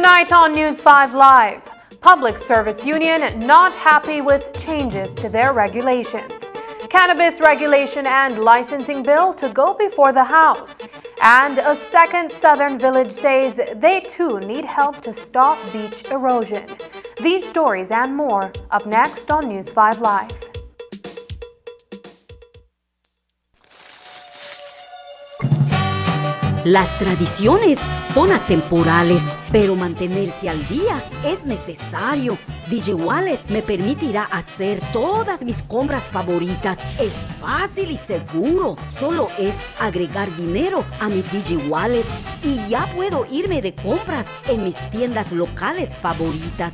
Tonight on News 5 Live, Public Service Union not happy with changes to their regulations. Cannabis regulation and licensing bill to go before the House. And a second southern village says they too need help to stop beach erosion. These stories and more up next on News 5 Live. Las tradiciones son atemporales, pero mantenerse al día es necesario. DigiWallet me permitirá hacer todas mis compras favoritas. Es fácil y seguro. Solo es agregar dinero a mi DigiWallet y ya puedo irme de compras en mis tiendas locales favoritas.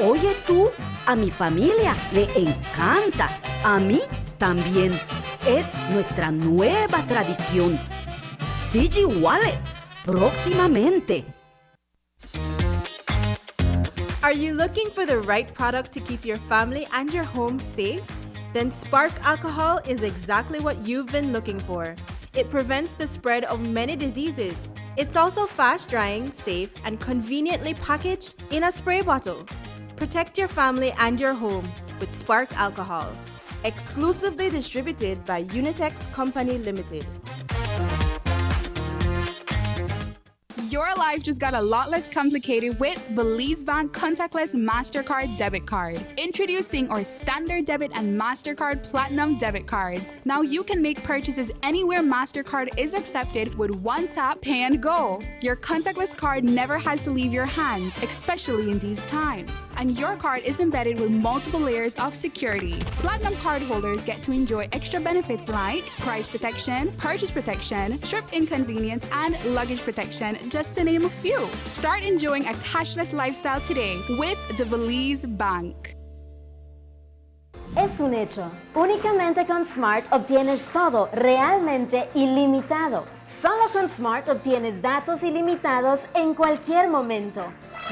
Oye tú, a mi familia le encanta. A mí también. Es nuestra nueva tradición. DigiWallet, próximamente. Are you looking for the right product to keep your family and your home safe? Then Spark Alcohol is exactly what you've been looking for. It prevents the spread of many diseases. It's also fast drying, safe, and conveniently packaged in a spray bottle. Protect your family and your home with Spark Alcohol. Exclusively distributed by Unitex Company Limited. Your life just got a lot less complicated with Belize Bank Contactless MasterCard Debit Card. Introducing our Standard Debit and MasterCard Platinum Debit Cards. Now you can make purchases anywhere MasterCard is accepted with one tap, pay and go. Your contactless card never has to leave your hands, especially in these times. And your card is embedded with multiple layers of security. Platinum card holders get to enjoy extra benefits like price protection, purchase protection, trip inconvenience, and luggage protection, just to name a few. Start enjoying a cashless lifestyle today with the Belize Bank. Es un hecho. Únicamente con Smart obtienes todo realmente ilimitado. Solo con Smart obtienes datos ilimitados en cualquier momento.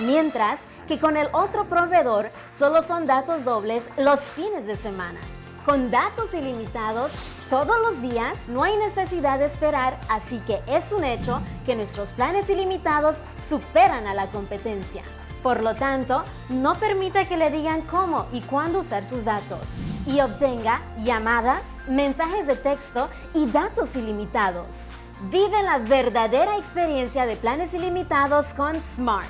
Mientras que con el otro proveedor solo son datos dobles los fines de semana. Con datos ilimitados todos los días no hay necesidad de esperar, así que es un hecho que nuestros planes ilimitados superan a la competencia. Por lo tanto, no permita que le digan cómo y cuándo usar sus datos y obtenga llamadas, mensajes de texto y datos ilimitados. Vive la verdadera experiencia de planes ilimitados con Smart.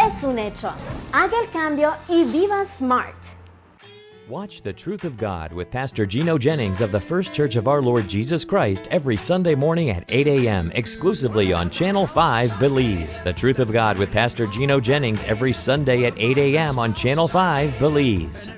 Es un hecho. Haga el cambio y viva Smart. Watch The Truth of God with Pastor Gino Jennings of the First Church of Our Lord Jesus Christ every Sunday morning at 8 a.m. exclusively on Channel 5 Belize. The Truth of God with Pastor Gino Jennings every Sunday at 8 a.m. on Channel 5 Belize.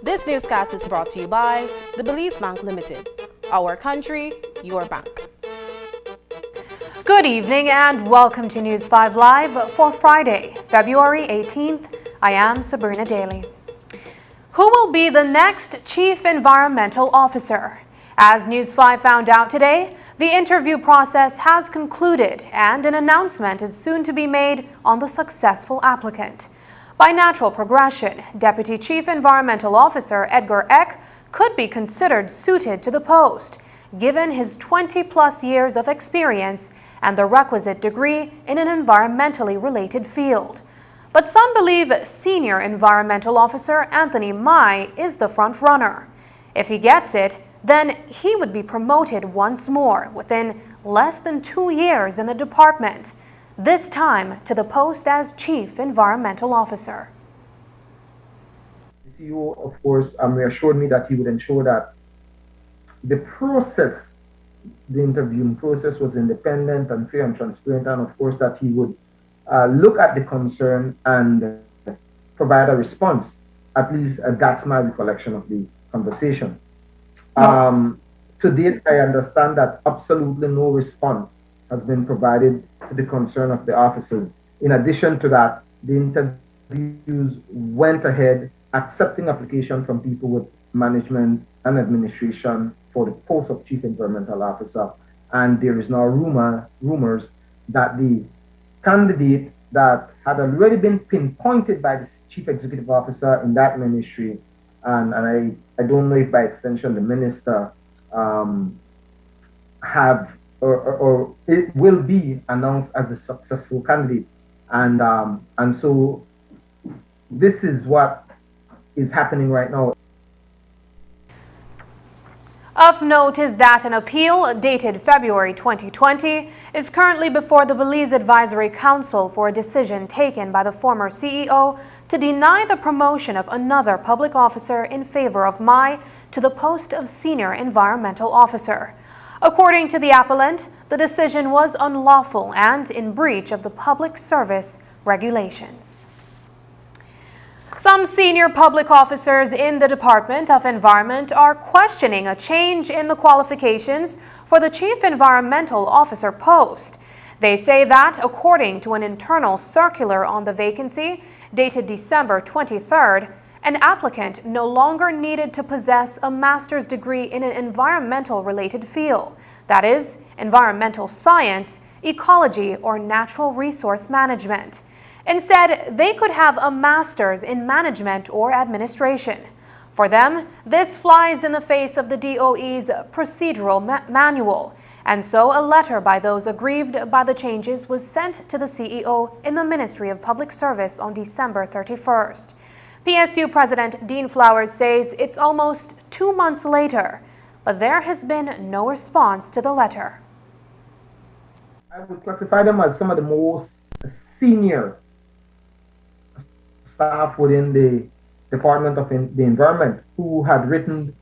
This newscast is brought to you by the Belize Bank Limited. Our country, your bank. Good evening and welcome to News 5 Live for Friday, February 18th. I am Sabrina Daly. Who will be the next Chief Environmental Officer? As News 5 found out today, the interview process has concluded and an announcement is soon to be made on the successful applicant. By natural progression, Deputy Chief Environmental Officer Edgar Eck could be considered suited to the post, given his 20-plus years of experience and the requisite degree in an environmentally related field. But some believe Senior Environmental Officer Anthony Mai is the front-runner. If he gets it, then he would be promoted once more within less than 2 years in the department, this time to the post as Chief Environmental Officer. The CEO, of course, reassured me that he would ensure that the process, the interviewing process, was independent and fair and transparent, and of course that he would look at the concern and provide a response. At least that's my recollection of the conversation. To date, I understand that absolutely no response has been provided to the concern of the officers In addition to that, the interviews went ahead accepting applications from people with management and administration for the post of Chief Environmental Officer. And there is now rumors that the candidate that had already been pinpointed by the Chief Executive Officer in that ministry, and I don't know if by extension the minister have or it will be announced as a successful candidate. And so this is what is happening right now. Of note is that an appeal dated February 2020 is currently before the Belize Advisory Council for a decision taken by the former CEO to deny the promotion of another public officer in favor of Mai to the post of Senior Environmental Officer. According to the appellant, the decision was unlawful and in breach of the public service regulations. Some senior public officers in the Department of Environment are questioning a change in the qualifications for the Chief Environmental Officer post. They say that, according to an internal circular on the vacancy dated December 23rd, an applicant no longer needed to possess a master's degree in an environmental-related field, that is, environmental science, ecology, or natural resource management. Instead, they could have a master's in management or administration. For them, this flies in the face of the DOE's procedural manual, and so a letter by those aggrieved by the changes was sent to the CEO in the Ministry of Public Service on December 31st. PSU President Dean Flowers says it's almost 2 months later, but there has been no response to the letter. I would classify them as some of the most senior staff within the Department of the Environment who had written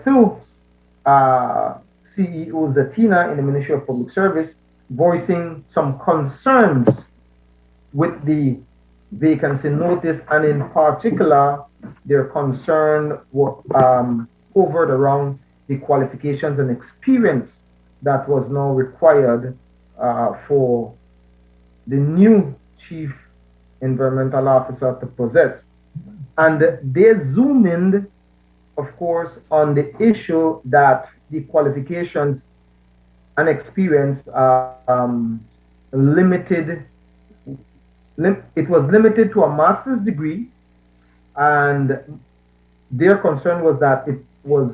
through CEO Zatina in the Ministry of Public Service, voicing some concerns with the vacancy notice, and in particular, their concern hovered around the qualifications and experience that was now required for the new Chief Environmental Officer to possess. And they zoomed in, of course, on the issue that the qualifications and experience it was limited to a master's degree, and their concern was that it was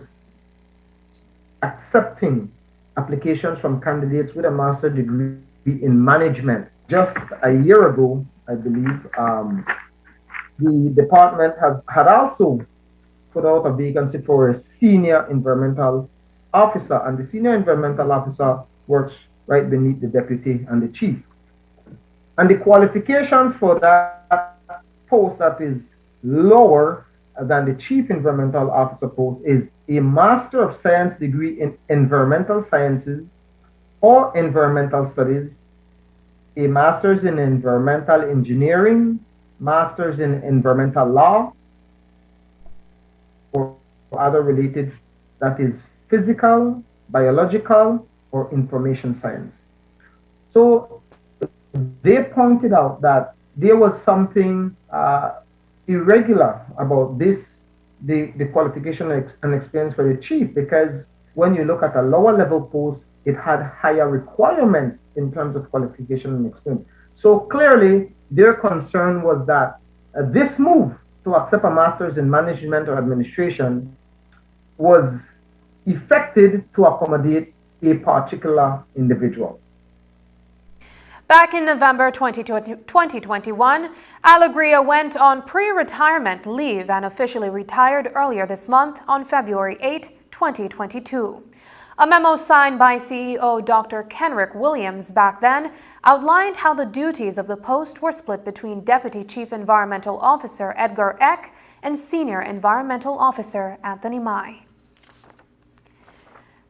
accepting applications from candidates with a master's degree in management. Just a year ago, I believe, the department had also put out a vacancy for a senior environmental officer, and the senior environmental officer works right beneath the deputy and the chief. And the qualifications for that post that is lower than the Chief Environmental Officer post is a Master of Science degree in Environmental Sciences or Environmental Studies, a Master's in Environmental Engineering, Master's in Environmental Law, or other related, that is physical, biological, or information science. So they pointed out that there was something irregular about this, the qualification and experience for the chief, because when you look at a lower level post, it had higher requirements in terms of qualification and experience. So clearly, their concern was that this move to accept a master's in management or administration was effected to accommodate a particular individual. Back in November 2021, Alegria went on pre-retirement leave and officially retired earlier this month on February 8, 2022. A memo signed by CEO Dr. Kenrick Williams back then outlined how the duties of the post were split between Deputy Chief Environmental Officer Edgar Eck and Senior Environmental Officer Anthony Mai.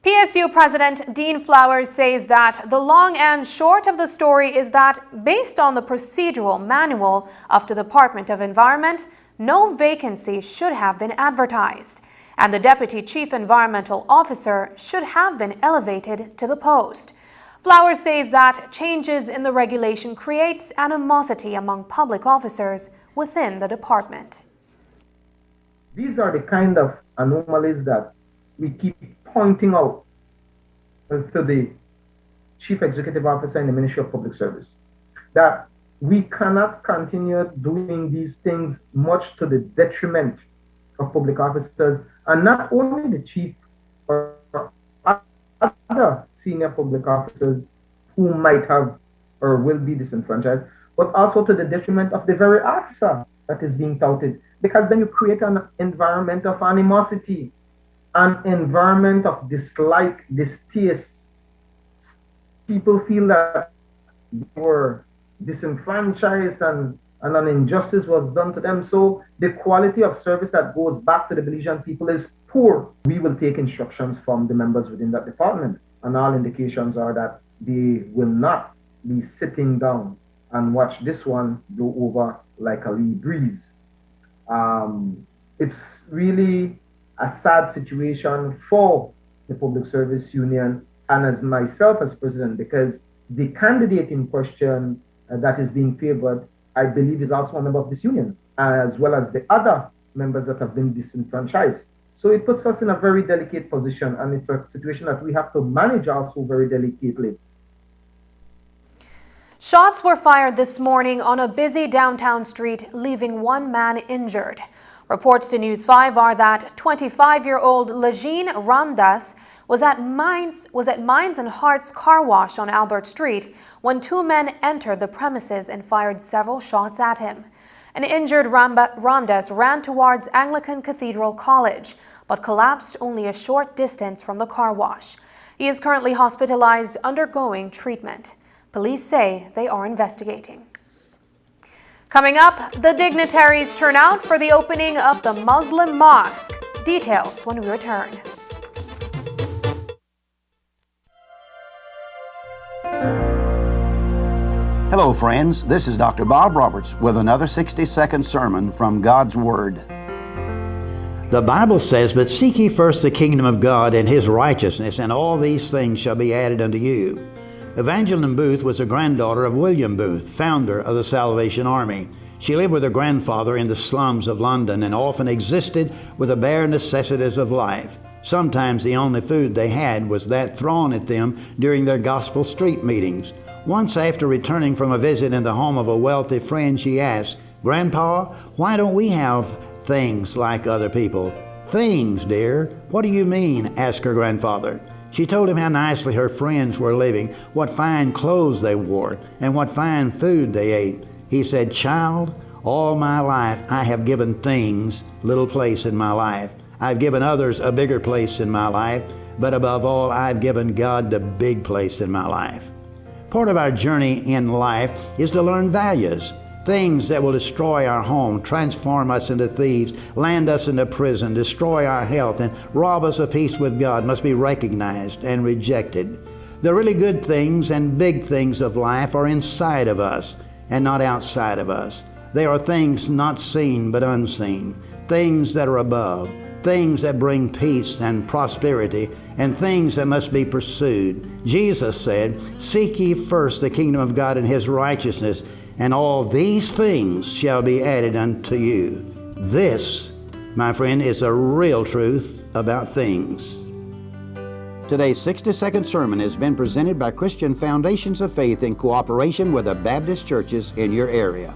PSU President Dean Flowers says that the long and short of the story is that, based on the procedural manual of the Department of Environment, no vacancy should have been advertised, and the Deputy Chief Environmental Officer should have been elevated to the post. Flowers says that changes in the regulation creates animosity among public officers within the department. These are the kind of anomalies that we keep pointing out to the Chief Executive Officer in the Ministry of Public Service, that we cannot continue doing these things much to the detriment of public officers, and not only the chief or other senior public officers who might have or will be disenfranchised, but also to the detriment of the very officer that is being touted, because then you create an environment of animosity, an environment of dislike, distaste. People feel that they were disenfranchised and an injustice was done to them. So the quality of service that goes back to the Belizean people is poor. We will take instructions from the members within that department, and all indications are that they will not be sitting down and watch this one go over like a lee breeze. It's really a sad situation for the Public Service Union and as myself as president, because the candidate in question that is being favored, I believe, is also a member of this union, as well as the other members that have been disenfranchised. So it puts us in a very delicate position, and it's a situation that we have to manage also very delicately. Shots were fired this morning on a busy downtown street, leaving one man injured. Reports to News 5 are that 25-year-old Lajeen Ramdas was at Minds and Hearts Car Wash on Albert Street when two men entered the premises and fired several shots at him. An injured Ramdas ran towards Anglican Cathedral College, but collapsed only a short distance from the car wash. He is currently hospitalized, undergoing treatment. Police say they are investigating. Coming up, the dignitaries turn out for the opening of the Muslim mosque. Details when we return. Hello friends, this is Dr. Bob Roberts with another 60-second sermon from God's Word. The Bible says, "But seek ye first the kingdom of God and His righteousness, and all these things shall be added unto you." Evangeline Booth was a granddaughter of William Booth, founder of the Salvation Army. She lived with her grandfather in the slums of London and often existed with the bare necessities of life. Sometimes the only food they had was that thrown at them during their gospel street meetings. Once, after returning from a visit in the home of a wealthy friend, she asked, "Grandpa, why don't we have things like other people?" "Things, dear? What do you mean?" asked her grandfather. She told him how nicely her friends were living, what fine clothes they wore, and what fine food they ate. He said, "Child, all my life I have given things little place in my life. I've given others a bigger place in my life, but above all, I've given God the big place in my life." Part of our journey in life is to learn values. Things that will destroy our home, transform us into thieves, land us into prison, destroy our health, and rob us of peace with God must be recognized and rejected. The really good things and big things of life are inside of us and not outside of us. They are things not seen but unseen, things that are above, things that bring peace and prosperity, and things that must be pursued. Jesus said, "Seek ye first the kingdom of God and His righteousness, and all these things shall be added unto you." This, my friend, is the real truth about things. Today's 60-second sermon has been presented by Christian Foundations of Faith in cooperation with the Baptist churches in your area.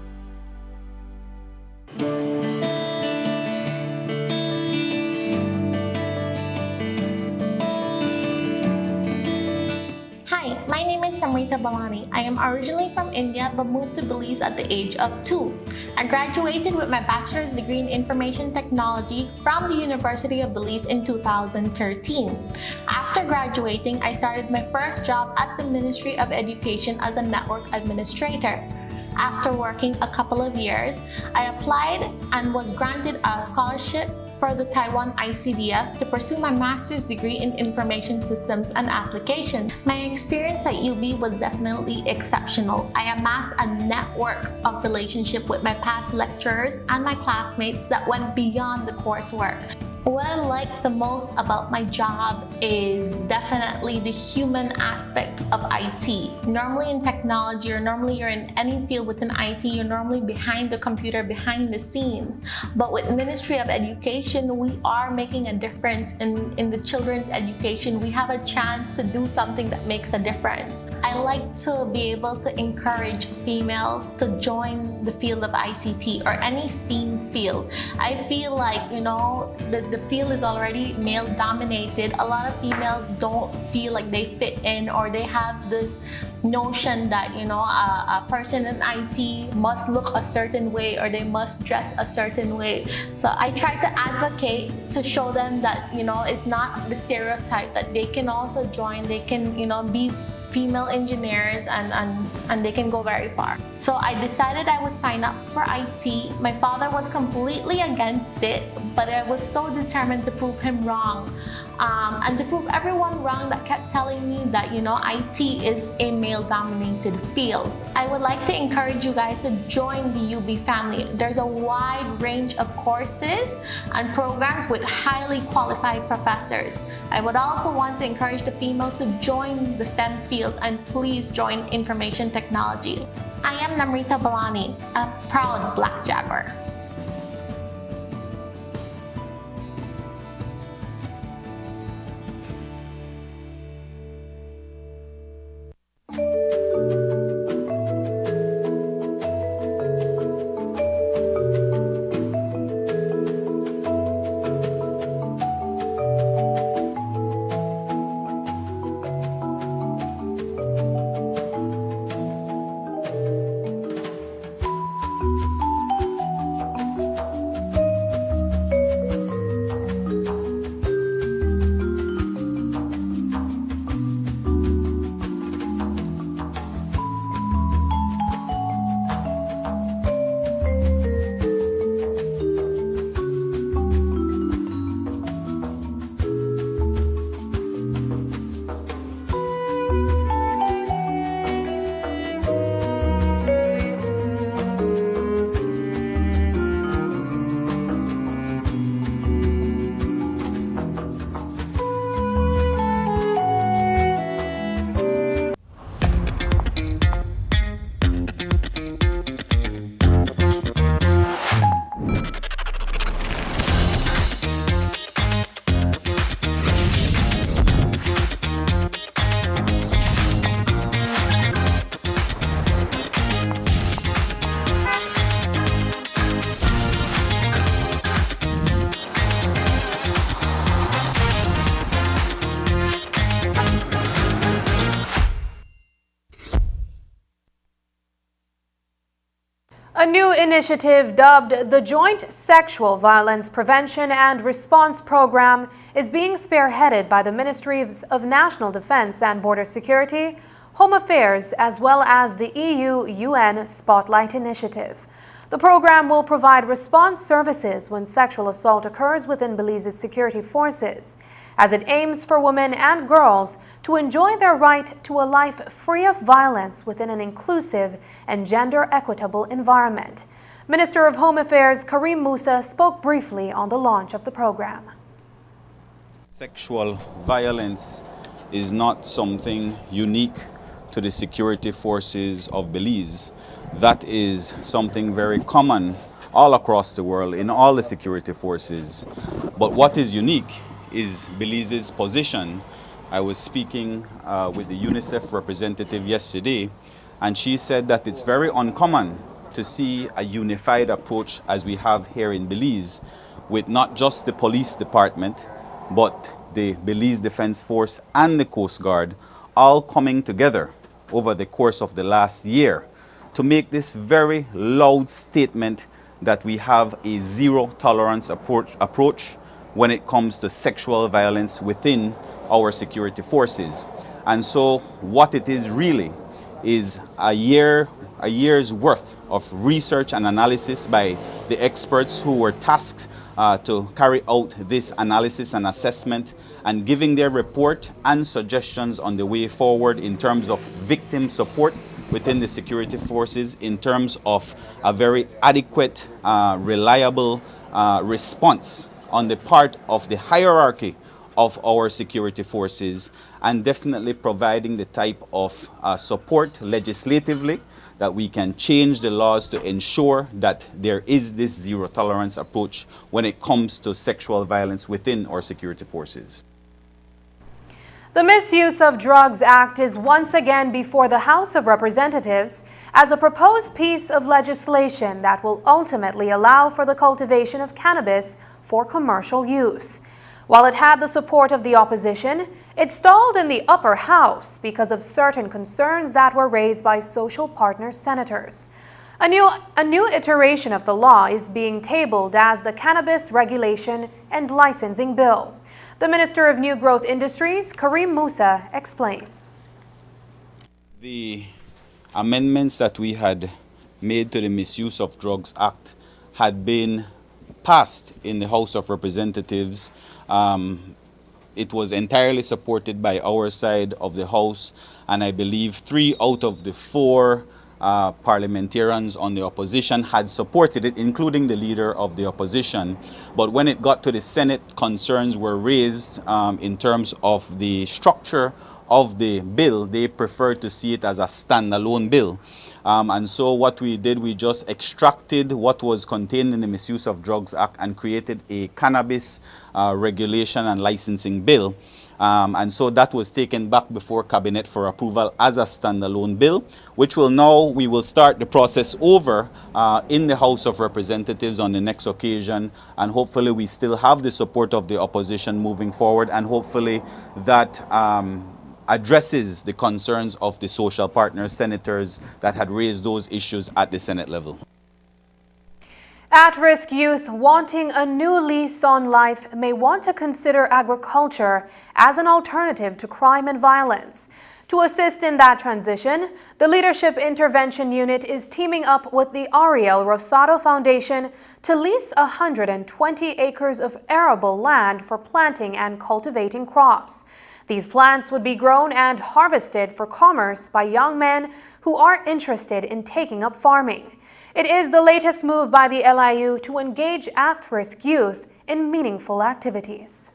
Samrita Balani. I am originally from India but moved to Belize at the age of 2. I graduated with my bachelor's degree in information technology from the University of Belize in 2013. After graduating, I started my first job at the Ministry of Education as a network administrator. After working a couple of years, I applied and was granted a scholarship for the Taiwan ICDF to pursue my master's degree in information systems and applications. My experience at UB was definitely exceptional. I amassed a network of relationship with my past lecturers and my classmates that went beyond the coursework. What I like the most about my job is definitely the human aspect of IT. Normally in technology, or normally you're in any field within IT, you're normally behind the computer, behind the scenes. But with Ministry of Education, we are making a difference in the children's education. We have a chance to do something that makes a difference. I like to be able to encourage females to join the field of ICT or any STEAM field. I feel like, the field is already male dominated. A lot of females don't feel like they fit in, or they have this notion that, a person in IT must look a certain way or they must dress a certain way. So I try to advocate to show them that, it's not the stereotype, that they can also join, they can, be female engineers and they can go very far. So I decided I would sign up for IT. My father was completely against it, but I was so determined to prove him wrong. And to prove everyone wrong that kept telling me that, IT is a male-dominated field. I would like to encourage you guys to join the UB family. There's a wide range of courses and programs with highly qualified professors. I would also want to encourage the females to join the STEM fields, and please join information technology. I am Namrita Balani, a proud Black Jaguar. A new initiative dubbed the Joint Sexual Violence Prevention and Response Program is being spearheaded by the Ministries of National Defense and Border Security, Home Affairs, as well as the EU-UN Spotlight Initiative. The program will provide response services when sexual assault occurs within Belize's security forces, as it aims for women and girls to enjoy their right to a life free of violence within an inclusive and gender-equitable environment. Minister of Home Affairs Karim Musa spoke briefly on the launch of the program. Sexual violence is not something unique to the security forces of Belize. That is something very common all across the world in all the security forces. But what is unique is Belize's position. I was speaking with the UNICEF representative yesterday, and she said that it's very uncommon to see a unified approach as we have here in Belize, with not just the police department, but the Belize Defense Force and the Coast Guard all coming together over the course of the last year to make this very loud statement that we have a zero tolerance approach when it comes to sexual violence within our security forces. And so what it is really is a year's worth of research and analysis by the experts who were tasked to carry out this analysis and assessment, and giving their report and suggestions on the way forward in terms of victim support within the security forces, in terms of a very adequate, reliable response on the part of the hierarchy of our security forces, and definitely providing the type of support legislatively that we can change the laws to ensure that there is this zero tolerance approach when it comes to sexual violence within our security forces. The Misuse of Drugs Act is once again before the House of Representatives as a proposed piece of legislation that will ultimately allow for the cultivation of cannabis for commercial use. While it had the support of the opposition, it stalled in the upper house because of certain concerns that were raised by social partner senators. A new iteration of the law is being tabled as the Cannabis Regulation and Licensing Bill. The Minister of New Growth Industries, Karim Musa, explains. The amendments that we had made to the Misuse of Drugs Act had been passed in the House of Representatives. It was entirely supported by our side of the House, and I believe 3 out of the 4 parliamentarians on the opposition had supported it, including the leader of the opposition. But when it got to the Senate, concerns were raised in terms of the structure of the bill. They preferred to see it as a standalone bill. And so what we did, we just extracted what was contained in the Misuse of Drugs Act and created a cannabis regulation and licensing bill. And so that was taken back before Cabinet for approval as a standalone bill, which we will start the process over in the House of Representatives on the next occasion, and hopefully we still have the support of the opposition moving forward, and hopefully that addresses the concerns of the social partners, senators that had raised those issues at the Senate level. At-risk youth wanting a new lease on life may want to consider agriculture as an alternative to crime and violence. To assist in that transition, the Leadership Intervention Unit is teaming up with the Ariel Rosado Foundation to lease 120 acres of arable land for planting and cultivating crops. These plants would be grown and harvested for commerce by young men who are interested in taking up farming. It is the latest move by the LIU to engage at-risk youth in meaningful activities.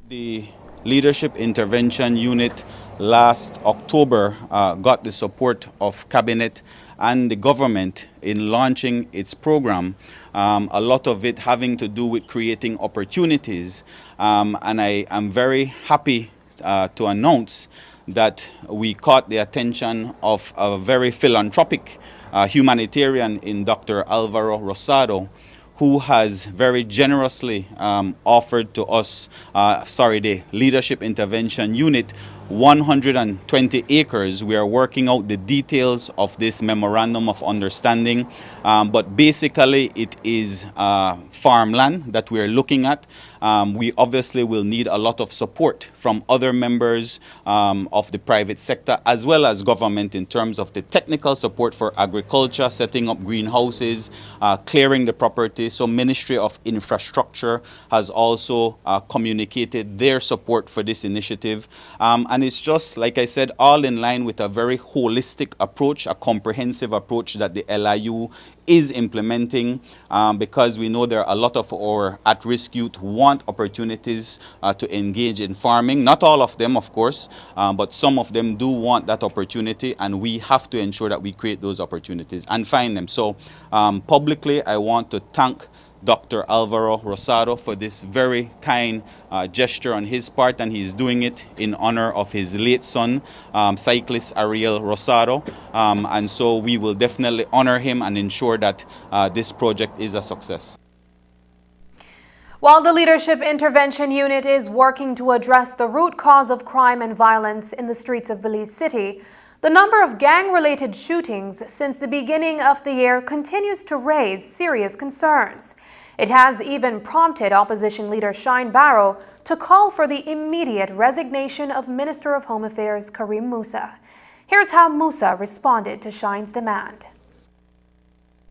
The Leadership Intervention Unit last October got the support of Cabinet and the government in launching its program, a lot of it having to do with creating opportunities. And I am very happy to announce that we caught the attention of a very philanthropic humanitarian in Dr. Alvaro Rosado, who has very generously offered to us, the Leadership Intervention Unit, 120 acres. We are working out the details of this memorandum of understanding, but basically it is farmland that we are looking at. We obviously will need a lot of support from other members of the private sector as well as government in terms of the technical support for agriculture, setting up greenhouses, clearing the property. So Ministry of Infrastructure has also communicated their support for this initiative. And it's just, like I said, all in line with a very holistic approach, a comprehensive approach that the LIU is implementing, because we know there are a lot of our at-risk youth want opportunities to engage in farming. Not all of them, of course, but some of them do want that opportunity, and we have to ensure that we create those opportunities and find them. So publicly, I want to thank Dr. Alvaro Rosado for this very kind gesture on his part, and he's doing it in honor of his late son, cyclist Ariel Rosado. And so we will definitely honor him and ensure that this project is a success. While the Leadership Intervention Unit is working to address the root cause of crime and violence in the streets of Belize City, the number of gang-related shootings since the beginning of the year continues to raise serious concerns. It has even prompted opposition leader Shine Barrow to call for the immediate resignation of Minister of Home Affairs Karim Musa. Here's how Musa responded to Shine's demand.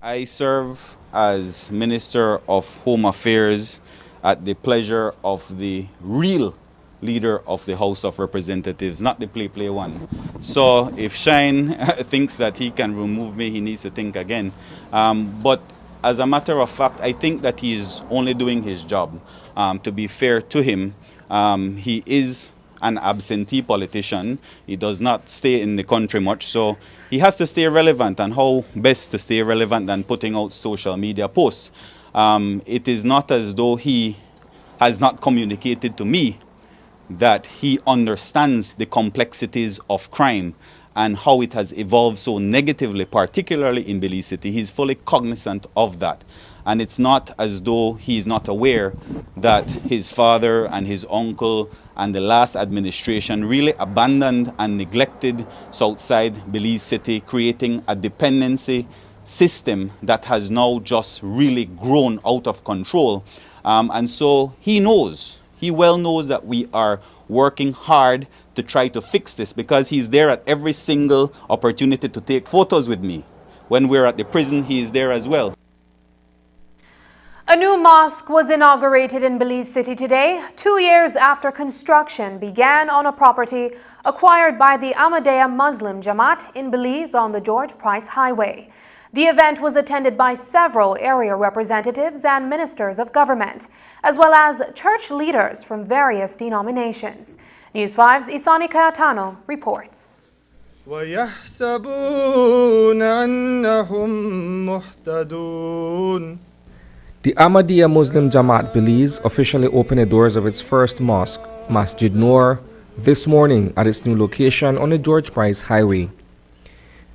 I serve as Minister of Home Affairs at the pleasure of the real leader of the House of Representatives, not the play one. So if Shine thinks that he can remove me, he needs to think again. But as a matter of fact, I think that he is only doing his job. To be fair to him, he is an absentee politician. He does not stay in the country much, so he has to stay relevant. And how best to stay relevant than putting out social media posts? It is not as though he has not communicated to me that he understands the complexities of crime and how it has evolved so negatively, particularly in Belize City. He's fully cognizant of that. And it's not as though he's not aware that his father and his uncle and the last administration really abandoned and neglected Southside Belize City, creating a dependency system that has now just really grown out of control. And so he knows, he well knows that we are working hard to try to fix this, because he's there at every single opportunity to take photos with me. When we're at the prison, he is there as well. A new mosque was inaugurated in Belize City today, 2 years after construction began on a property acquired by the Ahmadiyya Muslim Jamaat in Belize on the George Price Highway. The event was attended by several area representatives and ministers of government, as well as church leaders from various denominations. News 5's Isani Kayatano reports. The Ahmadiyya Muslim Jamaat Belize officially opened the doors of its first mosque, Masjid Noor, this morning at its new location on the George Price Highway.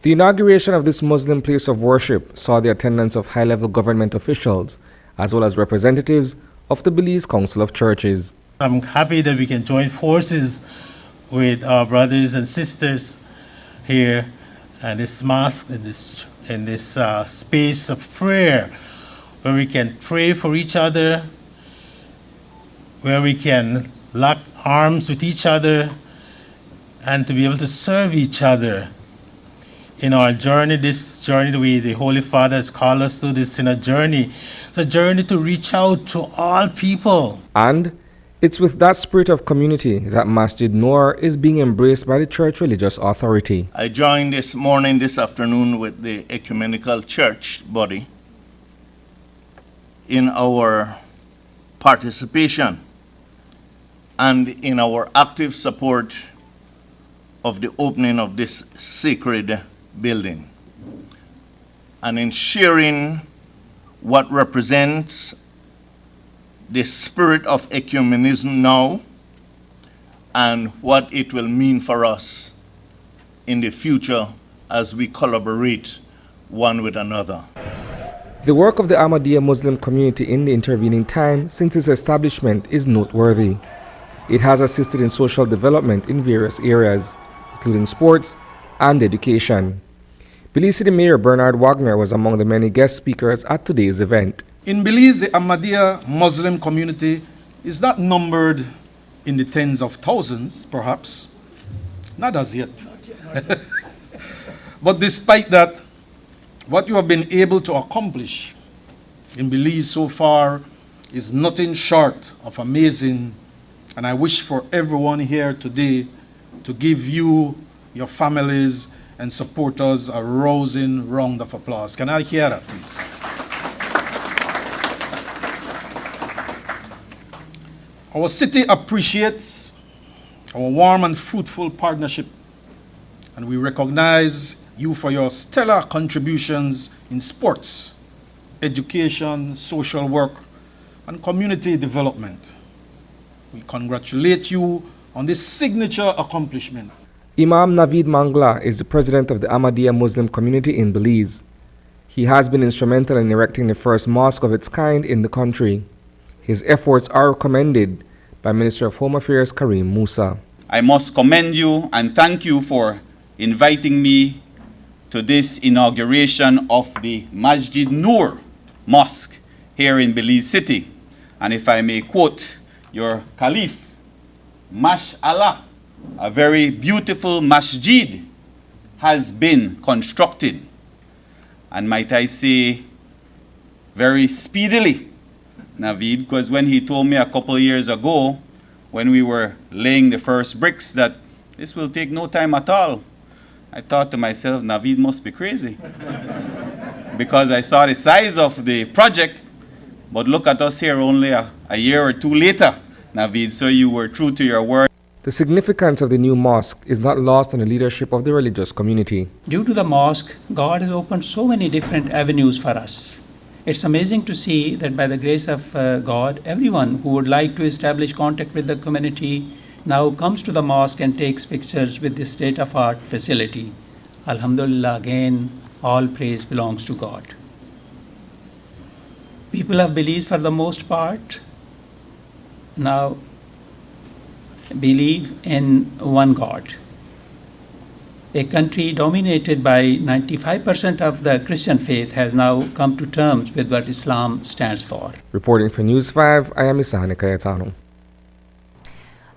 The inauguration of this Muslim place of worship saw the attendance of high-level government officials, as well as representatives of the Belize Council of Churches. I'm happy that we can join forces with our brothers and sisters here at this mosque, in this space of prayer, where we can pray for each other, where we can lock arms with each other, and to be able to serve each other in our journey, this journey the Holy Father has called us to. This in a journey. It's a journey to reach out to all people. And it's with that spirit of community that Masjid Noor is being embraced by the church religious authority. I joined this afternoon with the ecumenical church body in our participation and in our active support of the opening of this sacred building, and in sharing what represents the spirit of ecumenism now and what it will mean for us in the future as we collaborate one with another. The work of the Ahmadiyya Muslim community in the intervening time since its establishment is noteworthy. It has assisted in social development in various areas, including sports and education. Belize City Mayor Bernard Wagner was among the many guest speakers at today's event. In Belize, the Ahmadiyya Muslim community is not numbered in the tens of thousands, perhaps. Not as yet. But despite that, what you have been able to accomplish in Belize so far is nothing short of amazing. And I wish for everyone here today to give you, your families, and supporters a rousing round of applause. Can I hear that, please? Our city appreciates our warm and fruitful partnership, and we recognize you for your stellar contributions in sports, education, social work, and community development. We congratulate you on this signature accomplishment. Imam Naveed Mangla is the president of the Ahmadiyya Muslim community in Belize. He has been instrumental in erecting the first mosque of its kind in the country. His efforts are commended by Minister of Home Affairs Karim Musa. I must commend you and thank you for inviting me to this inauguration of the Masjid Noor Mosque here in Belize City. And if I may quote your Caliph, Mashallah, a very beautiful masjid has been constructed, and might I say, very speedily, Naveed, because when he told me a couple of years ago, when we were laying the first bricks, that this will take no time at all, I thought to myself, Naveed must be crazy. because I saw the size of the project, but look at us here only a year or two later, Naveed, so you were true to your word. The significance of the new mosque is not lost on the leadership of the religious community. Due to the mosque, God has opened so many different avenues for us. It's amazing to see that by the grace of God, everyone who would like to establish contact with the community now comes to the mosque and takes pictures with this state-of-art facility. Alhamdulillah, again, all praise belongs to God. People of Belize, for the most part, now believe in one God. A country dominated by 95% of the Christian faith has now come to terms with what Islam stands for. Reporting for News 5, I am Isahani Cayetano.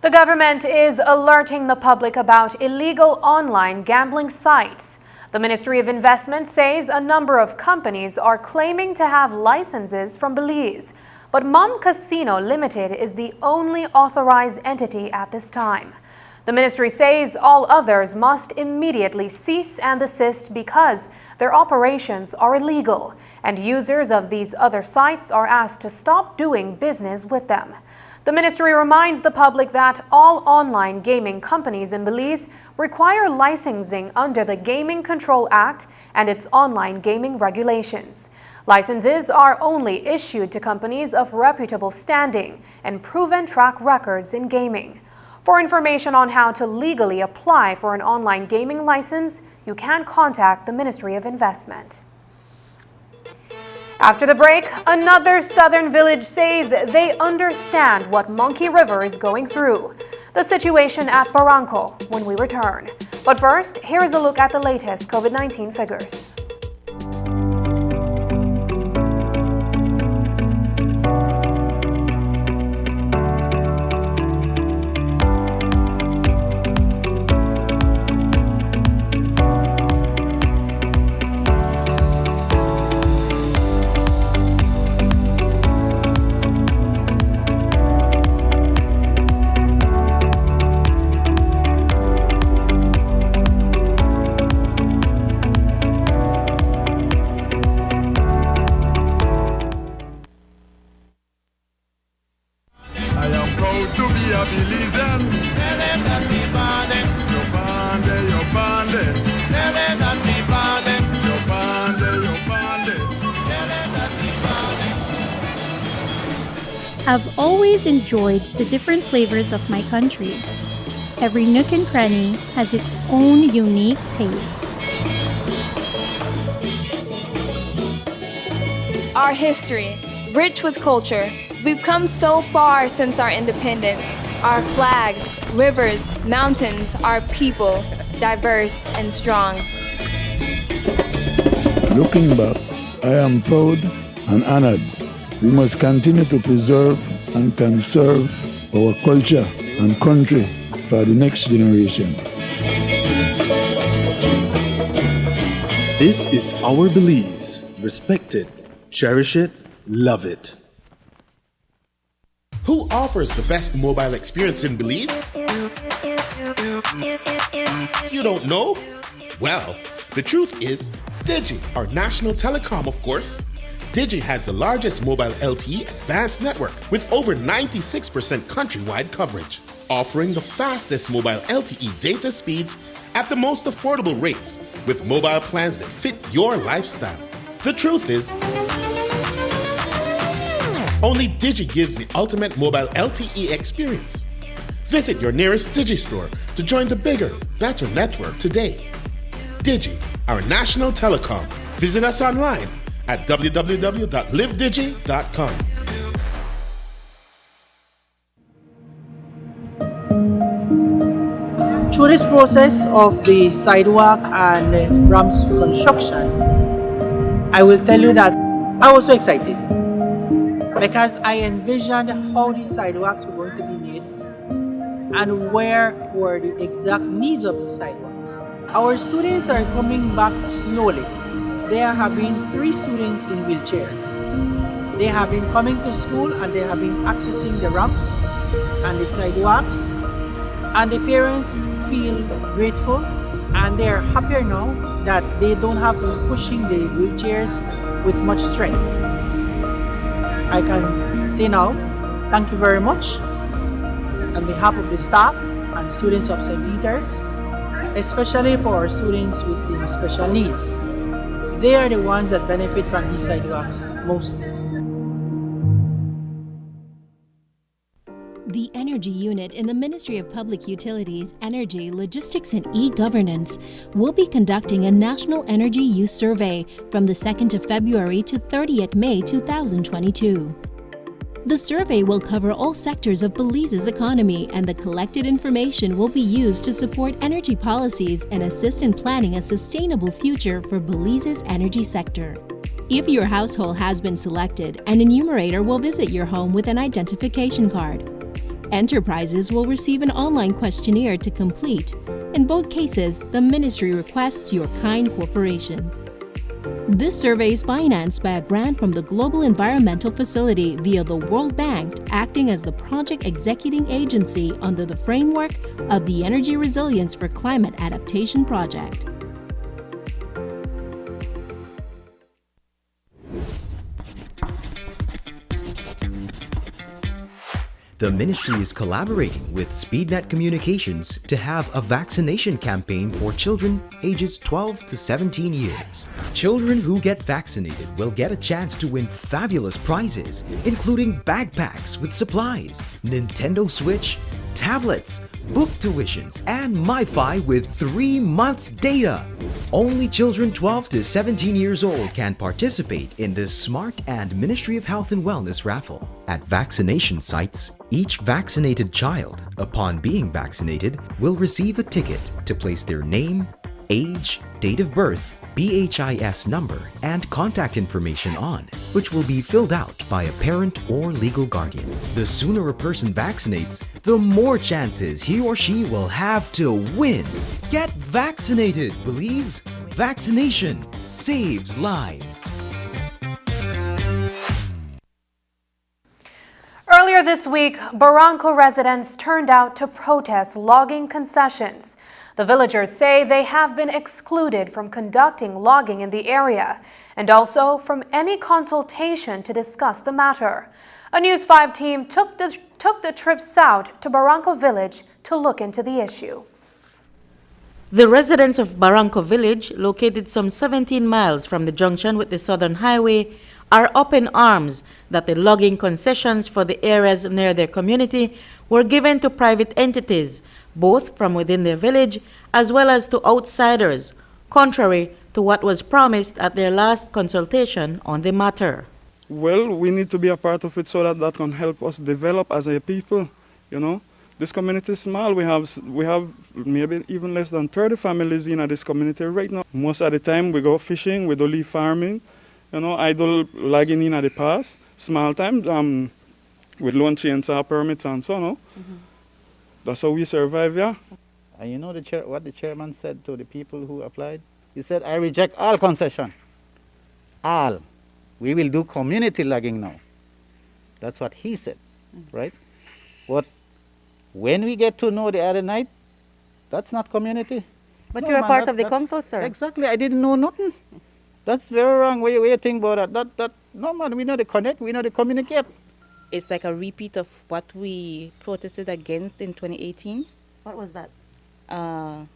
The government is alerting the public about illegal online gambling sites. The Ministry of Investment says a number of companies are claiming to have licenses from Belize, but Mom Casino Limited is the only authorized entity at this time. The ministry says all others must immediately cease and desist because their operations are illegal, and users of these other sites are asked to stop doing business with them. The ministry reminds the public that all online gaming companies in Belize require licensing under the Gaming Control Act and its online gaming regulations. Licenses are only issued to companies of reputable standing and proven track records in gaming. For information on how to legally apply for an online gaming license, you can contact the Ministry of Investment. After the break, another southern village says they understand what Monkey River is going through. The situation at Barranco when we return. But first, here is a look at the latest COVID-19 figures. I've always enjoyed the different flavors of my country. Every nook and cranny has its own unique taste. Our history, rich with culture. We've come so far since our independence. Our flag, rivers, mountains, our people, diverse and strong. Looking back, I am proud and honored. We must continue to preserve and conserve our culture and country for the next generation. This is our Belize. Respect it, cherish it, love it. Who offers the best mobile experience in Belize? You don't know? Well, the truth is, Digi, our national telecom, of course. Digi has the largest mobile LTE advanced network with over 96% countrywide coverage, offering the fastest mobile LTE data speeds at the most affordable rates with mobile plans that fit your lifestyle. The truth is, only Digi gives the ultimate mobile LTE experience. Visit your nearest Digi store to join the bigger, better network today. Digi, our national telecom. Visit us online at www.livedigi.com. Through this process of the sidewalk and ramps construction, I will tell you that I was so excited because I envisioned how the sidewalks were going to be made and where were the exact needs of the sidewalks. Our students are coming back slowly. There have been 3 students in wheelchair. They have been coming to school and they have been accessing the ramps and the sidewalks, and the parents feel grateful and they're happier now that they don't have to be pushing the wheelchairs with much strength. I can say now, thank you very much on behalf of the staff and students of St. Peter's, especially for our students with special needs. They are the ones that benefit from these sidewalks mostly. The Energy Unit in the Ministry of Public Utilities, Energy, Logistics and E-Governance will be conducting a National Energy Use Survey from the 2nd of February to 30th May 2022. The survey will cover all sectors of Belize's economy, and the collected information will be used to support energy policies and assist in planning a sustainable future for Belize's energy sector. If your household has been selected, an enumerator will visit your home with an identification card. Enterprises will receive an online questionnaire to complete. In both cases, the ministry requests your kind cooperation. This survey is financed by a grant from the Global Environmental Facility via the World Bank, acting as the project executing agency under the framework of the Energy Resilience for Climate Adaptation Project. The ministry is collaborating with SpeedNet Communications to have a vaccination campaign for children ages 12 to 17 years. Children who get vaccinated will get a chance to win fabulous prizes, including backpacks with supplies, Nintendo Switch, tablets, book tuitions, and MiFi with 3 months data. Only children 12 to 17 years old can participate in this smart and Ministry of Health and Wellness raffle. At vaccination sites, each vaccinated child, upon being vaccinated, will receive a ticket to place their name, age, date of birth, BHIS number, and contact information on, which will be filled out by a parent or legal guardian. The sooner a person vaccinates, the more chances he or she will have to win. Get vaccinated, Belize! Vaccination saves lives. Earlier this week, Barranco residents turned out to protest logging concessions. The villagers say they have been excluded from conducting logging in the area and also from any consultation to discuss the matter. A News 5 team took the trip south to Barranco Village to look into the issue. The residents of Barranco Village, located some 17 miles from the junction with the Southern Highway, are up in arms that the logging concessions for the areas near their community were given to private entities, both from within their village as well as to outsiders, contrary to what was promised at their last consultation on the matter. Well, we need to be a part of it so that that can help us develop as a people, you know. This community is small. We have maybe even less than 30 families in this community right now. Most of the time we go fishing, we do leaf farming, you know, I do logging in at the past. Small time with loan chainsaw permits and so on. That's how we survive, yeah. And you know what the chairman said to the people who applied? He said, I reject all concession. All. We will do community logging now. That's what he said, right? But when we get to know the other night, that's not community. But you're a part of the council, sir. Exactly. I didn't know nothing. That's very wrong. What you think about that? No, man, we know the connect, we know the communicate. It's like a repeat of what we protested against in 2018. What was that?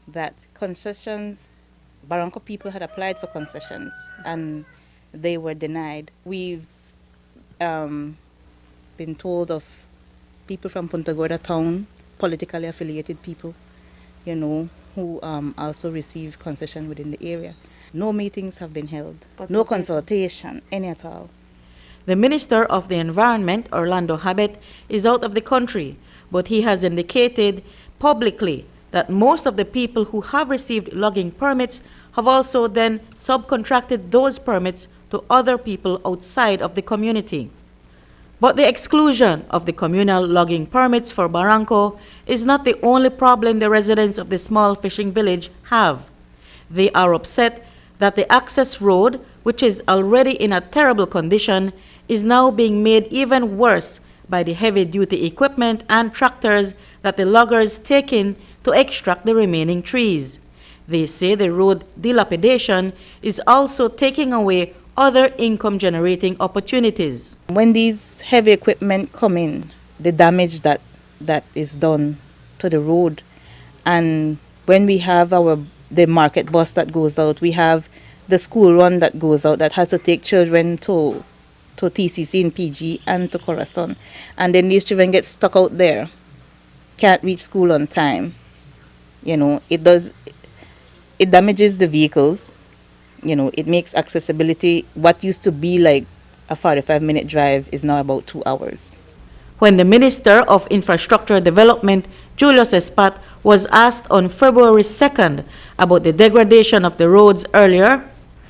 That concessions, Barranco people had applied for concessions and they were denied. We've been told of people from Punta Gorda town, politically affiliated people, you know, who also received concession within the area. No meetings have been held, no consultation, any at all. The Minister of the Environment, Orlando Habet, is out of the country, but he has indicated publicly that most of the people who have received logging permits have also then subcontracted those permits to other people outside of the community. But the exclusion of the communal logging permits for Barranco is not the only problem the residents of the small fishing village have. They are upset that the access road, which is already in a terrible condition, is now being made even worse by the heavy-duty equipment and tractors that the loggers take in to extract the remaining trees. They say the road dilapidation is also taking away other income-generating opportunities. When these heavy equipment come in, the damage that is done to the road, and when we have the market bus that goes out, we have the school run that goes out that has to take children to TCC in PG and to Corazon, and then these children get stuck out there, can't reach school on time. You know, it damages the vehicles. You know, it makes accessibility, what used to be like a 45-minute drive is now about 2 hours. When the Minister of Infrastructure Development, Julius Espat, was asked on February 2nd about the degradation of the roads earlier,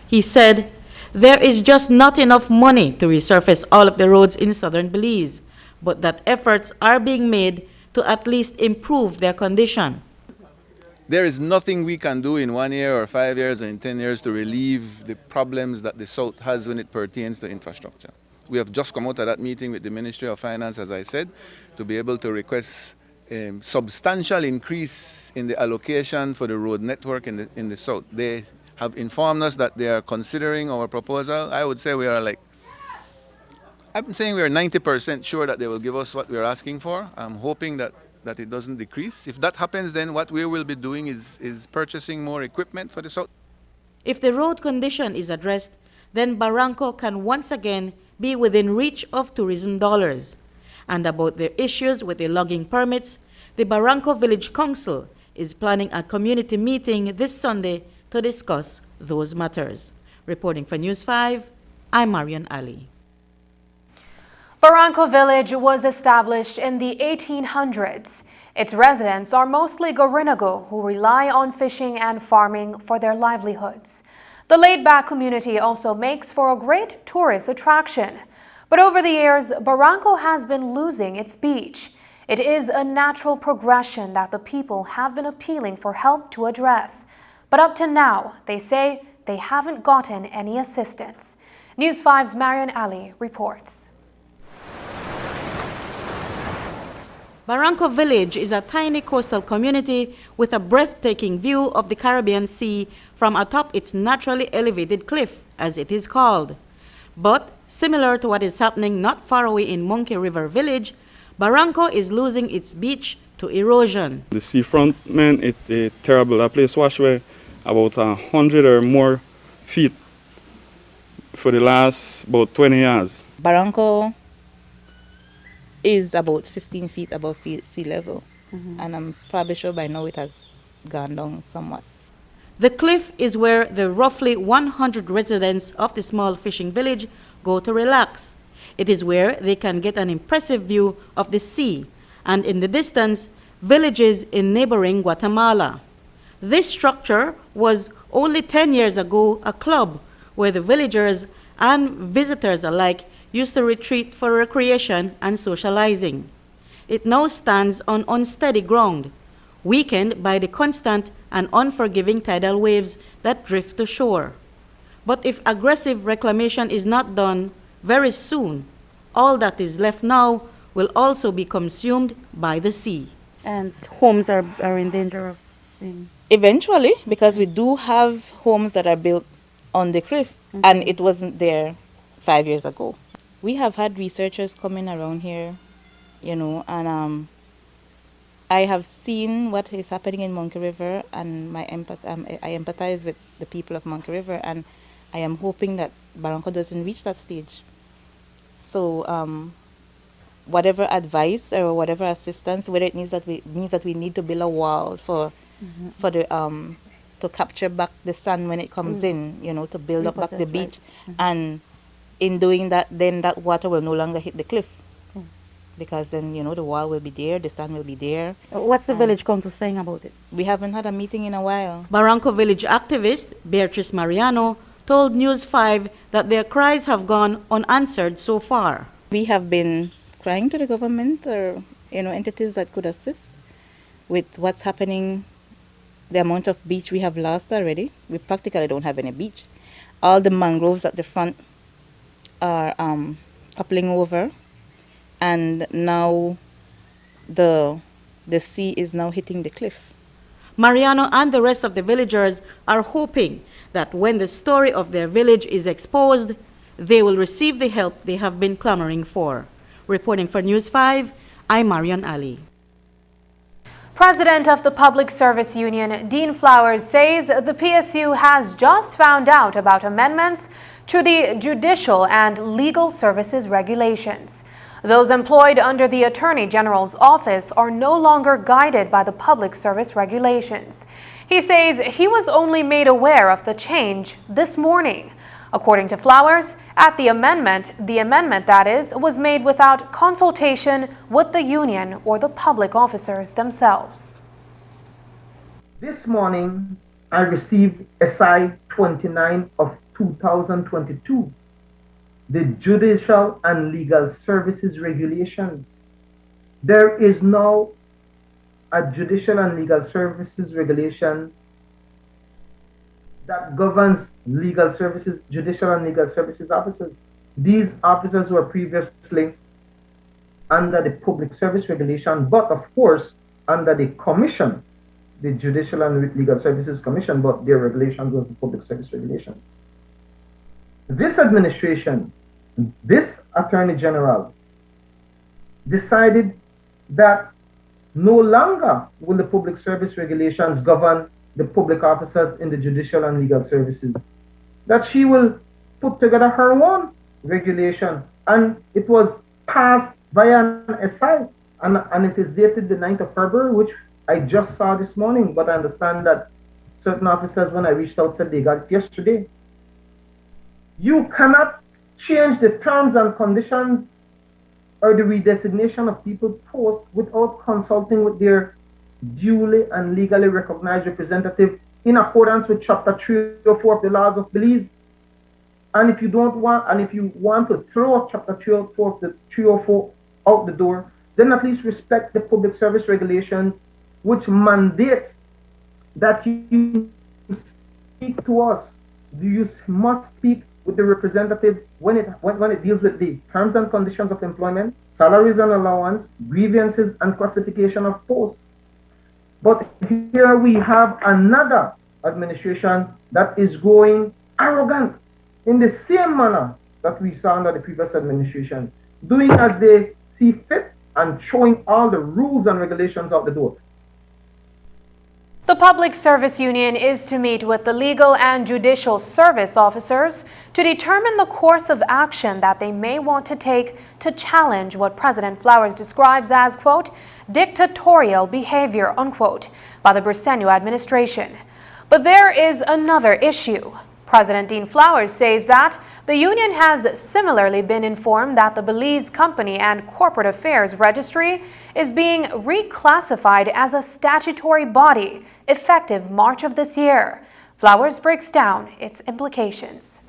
he said, "There is just not enough money to resurface all of the roads in southern Belize, but that efforts are being made to at least improve their condition." There is nothing we can do in 1 year or 5 years or in 10 years to relieve the problems that the South has when it pertains to infrastructure. We have just come out of that meeting with the Ministry of Finance, as I said, to be able to request a substantial increase in the allocation for the road network in the South. They have informed us that they are considering our proposal. I would say we are I'm saying we are 90% sure that they will give us what we are asking for. I'm hoping that it doesn't decrease. If that happens, then what we will be doing is purchasing more equipment for the South. If the road condition is addressed, then Barranco can once again be within reach of tourism dollars. And about their issues with the logging permits, the Barranco Village Council is planning a community meeting this Sunday to discuss those matters. Reporting for News 5, I'm Marian Ali. Barranco Village was established in the 1800s. Its residents are mostly Garinagu who rely on fishing and farming for their livelihoods. The laid-back community also makes for a great tourist attraction. But over the years, Barranco has been losing its beach. It is a natural progression that the people have been appealing for help to address. But up to now, they say they haven't gotten any assistance. News 5's Marian Ali reports. Barranco Village is a tiny coastal community with a breathtaking view of the Caribbean Sea from atop its naturally elevated cliff, as it is called. But, similar to what is happening not far away in Monkey River Village, Barranco is losing its beach to erosion. The seafront, man, it's terrible. That place washed away about 100 or more feet for the last about 20 years. Barranco is about 15 feet above sea level, and I'm probably sure by now it has gone down somewhat. The cliff is where the roughly 100 residents of the small fishing village go to relax. It is where they can get an impressive view of the sea, and in the distance, villages in neighboring Guatemala. This structure was only 10 years ago a club where the villagers and visitors alike used to retreat for recreation and socializing. It now stands on unsteady ground, weakened by the constant and unforgiving tidal waves that drift to shore. But if aggressive reclamation is not done very soon, all that is left now will also be consumed by the sea. And homes are in danger of being... Eventually, because we do have homes that are built on the cliff, and it wasn't there 5 years ago. We have had researchers coming around here, you know, and I have seen what is happening in Monkey River, and I empathize with the people of Monkey River, and I am hoping that Barranco doesn't reach that stage. So whatever advice or whatever assistance, whether it means that we need to build a wall for the to capture back the sun when it comes in, you know, to build up back the beach, and in doing that, then that water will no longer hit the cliff, because then, you know, the wall will be there, the sun will be there. What's the village council saying about it? We haven't had a meeting in a while. Barranco Village activist Beatrice Mariano told News 5 that their cries have gone unanswered so far. We have been crying to the government or, you know, entities that could assist with what's happening. The amount of beach we have lost already. We practically don't have any beach. All the mangroves at the front are toppling over, and now the sea is now hitting the cliff. Mariano and the rest of the villagers are hoping that when the story of their village is exposed, they will receive the help they have been clamoring for. Reporting for News 5, I'm Marian Ali. President of the Public Service Union, Dean Flowers, says the PSU has just found out about amendments to the Judicial and Legal Services Regulations. Those employed under the Attorney General's office are no longer guided by the Public Service Regulations. He says he was only made aware of the change this morning. According to Flowers, the amendment that is, was made without consultation with the union or the public officers themselves. This morning, I received SI 29 of 2022, the Judicial and Legal Services Regulations. There is now a Judicial and Legal Services Regulation that governs legal services, judicial and legal services officers. These officers were previously under the Public Service Regulation, but of course under the Commission, the Judicial and Legal Services Commission, but their regulations was the Public Service Regulation. This administration, this Attorney General, decided that no longer will the Public Service Regulations govern the public officers in the judicial and legal services, that she will put together her own regulation, and it was passed via an SI, and it is dated the 9th of February, which I just saw this morning, but I understand that certain officers, when I reached out, said they got it yesterday. You cannot change the terms and conditions or the redesignation of people's posts without consulting with their duly and legally recognized representative in accordance with Chapter 304 of the Laws of Belize. And if you don't want, and if you want to throw Chapter 304 out the door, then at least respect the Public Service Regulations, which mandate that you speak to us. You must speak with the representative when it deals with the terms and conditions of employment, salaries and allowance, grievances, and classification of posts. But here we have another administration that is going arrogant in the same manner that we saw under the previous administration, doing as they see fit and throwing all the rules and regulations out the door. The Public Service Union is to meet with the legal and judicial service officers to determine the course of action that they may want to take to challenge what President Flowers describes as, quote, dictatorial behavior, unquote, by the Briceño administration. But there is another issue. President Dean Flowers says that the union has similarly been informed that the Belize Company and Corporate Affairs Registry is being reclassified as a statutory body effective March of this year. Flowers breaks down its implications.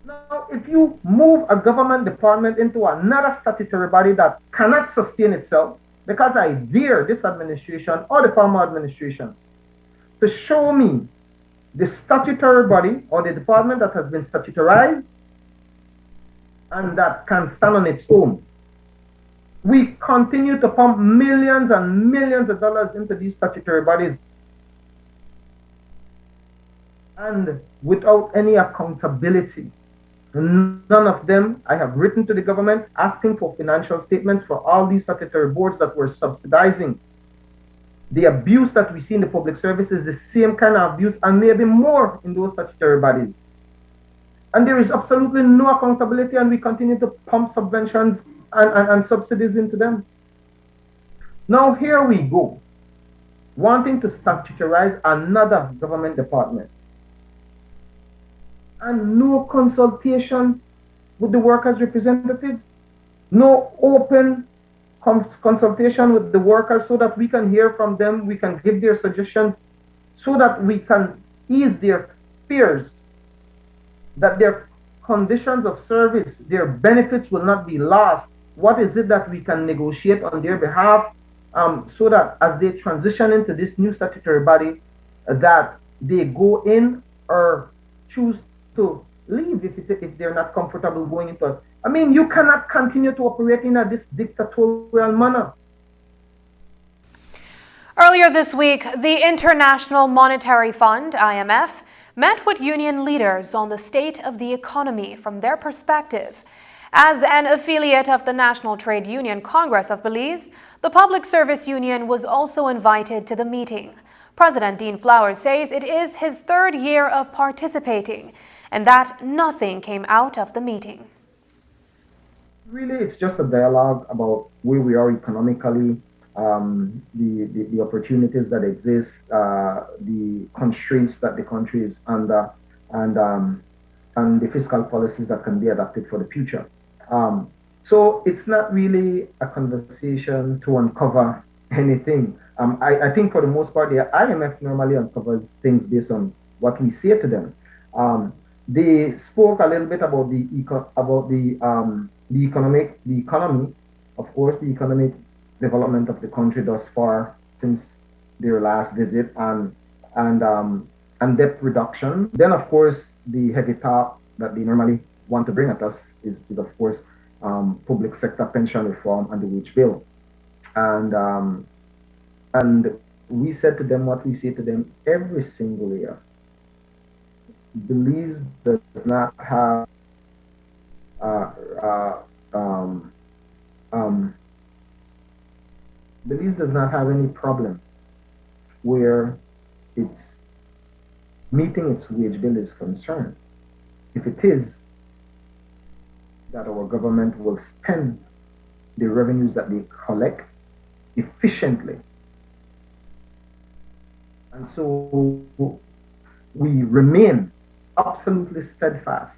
Now, if you move a government department into another statutory body that cannot sustain itself, because I dare this administration or the former administration to show me the statutory body or the department that has been statutorized and that can stand on its own. We continue to pump millions and millions of dollars into these statutory bodies, and without any accountability. None of them, I have written to the government asking for financial statements for all these statutory boards that were subsidizing. The abuse that we see in the public service is the same kind of abuse and maybe more in those statutory bodies. And there is absolutely no accountability, and we continue to pump subventions and subsidies into them. Now here we go, wanting to statutorize another government department. And no consultation with the workers' representatives, no open consultation with the workers so that we can hear from them, we can give their suggestions, so that we can ease their fears that their conditions of service, their benefits will not be lost. What is it that we can negotiate on their behalf so that as they transition into this new statutory body, that they go in or choose to leave if they're not comfortable going into it. I mean, you cannot continue to operate in this dictatorial manner. Earlier this week, the International Monetary Fund, IMF, met with union leaders on the state of the economy from their perspective. As an affiliate of the National Trade Union Congress of Belize, the Public Service Union was also invited to the meeting. President Dean Flowers says it is his third year of participating and that nothing came out of the meeting. Really, it's just a dialogue about where we are economically, the opportunities that exist, the constraints that the country is under, and the fiscal policies that can be adopted for the future. So it's not really a conversation to uncover anything. I think for the most part, the IMF normally uncovers things based on what we say to them. They spoke a little bit about the economy, of course, the economic development of the country thus far since their last visit, and debt reduction. Then, of course, the heavy talk that they normally want to bring at us is of course, public sector pension reform and the wage bill. And we said to them what we say to them every single year. Belize does not have Belize does not have any problem where it's meeting its wage bill is concerned. If it is, that our government will spend the revenues that they collect efficiently. And so we remain absolutely steadfast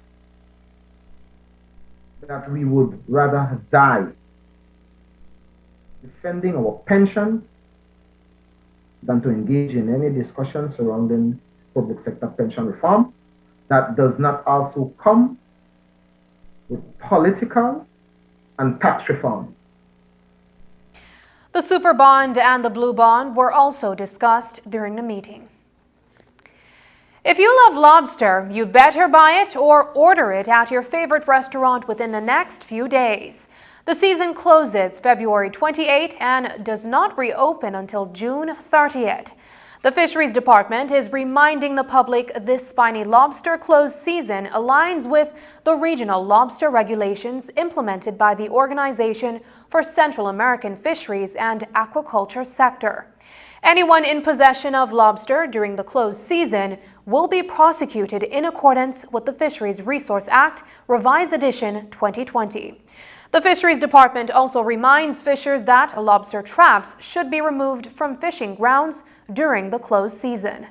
that we would rather die defending our pensions than to engage in any discussion surrounding public sector pension reform that does not also come with political and tax reform. The Super Bond and the Blue Bond were also discussed during the meeting. If you love lobster, you better buy it or order it at your favorite restaurant within the next few days. The season closes February 28 and does not reopen until June 30th. The Fisheries Department is reminding the public this spiny lobster closed season aligns with the regional lobster regulations implemented by the Organization for Central American Fisheries and Aquaculture Sector. Anyone in possession of lobster during the closed season will be prosecuted in accordance with the Fisheries Resource Act, Revised Edition 2020. The Fisheries Department also reminds fishers that lobster traps should be removed from fishing grounds during the closed season.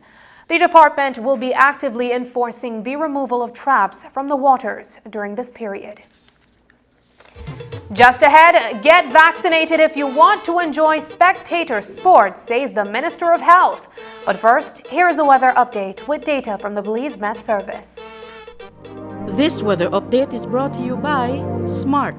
The department will be actively enforcing the removal of traps from the waters during this period. Just ahead, get vaccinated if you want to enjoy spectator sports, says the Minister of Health. But first, here is a weather update with data from the Belize Met Service. This weather update is brought to you by SMART.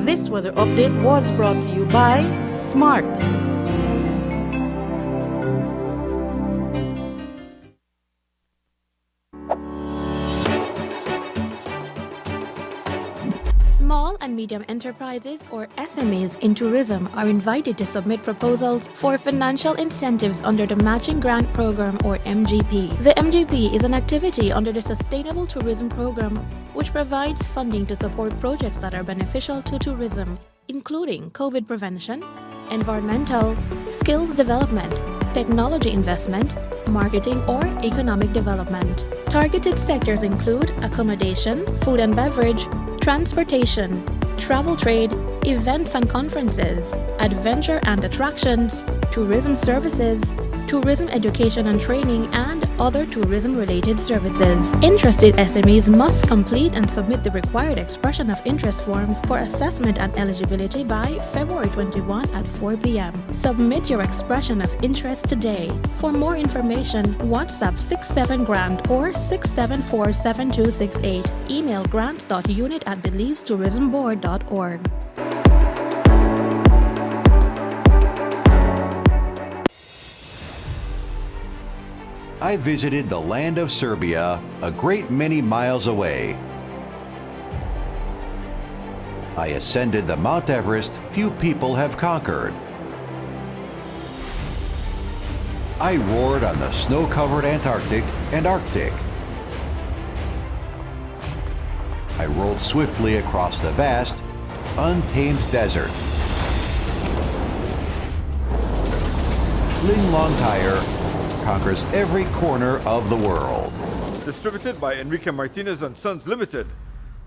This weather update was brought to you by SMART. Small and medium enterprises, or SMEs, in tourism are invited to submit proposals for financial incentives under the Matching Grant Program, or MGP. The MGP is an activity under the Sustainable Tourism Program which provides funding to support projects that are beneficial to tourism, including COVID prevention, environmental, skills development, technology investment, marketing, or economic development. Targeted sectors include accommodation, food and beverage, transportation, travel trade, events and conferences, adventure and attractions, tourism services, tourism education and training, and other tourism-related services. Interested SMEs must complete and submit the required expression of interest forms for assessment and eligibility by February 21 at 4 p.m. Submit your expression of interest today. For more information, WhatsApp 67grant or 674-7268. Email grant.unit@belizetourismboard.org. I visited the land of Serbia, a great many miles away. I ascended the Mount Everest few people have conquered. I roared on the snow-covered Antarctic and Arctic. I rolled swiftly across the vast, untamed desert. Linglong Tire conquers every corner of the world. Distributed by Enrique Martinez and Sons Limited,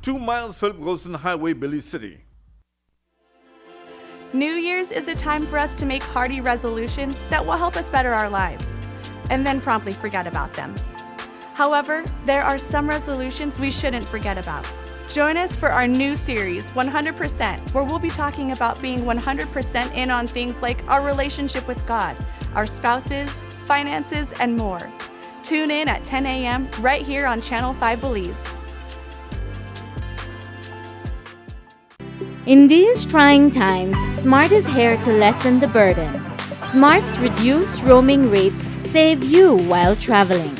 2 miles Philip Golson Highway, Belize City. New Year's is a time for us to make hearty resolutions that will help us better our lives, and then promptly forget about them. However, there are some resolutions we shouldn't forget about. Join us for our new series, 100%, where we'll be talking about being 100% in on things like our relationship with God, our spouses, finances, and more. Tune in at 10 a.m. right here on Channel 5 Belize. In these trying times, Smart is here to lessen the burden. Smart's reduced roaming rates save you while traveling.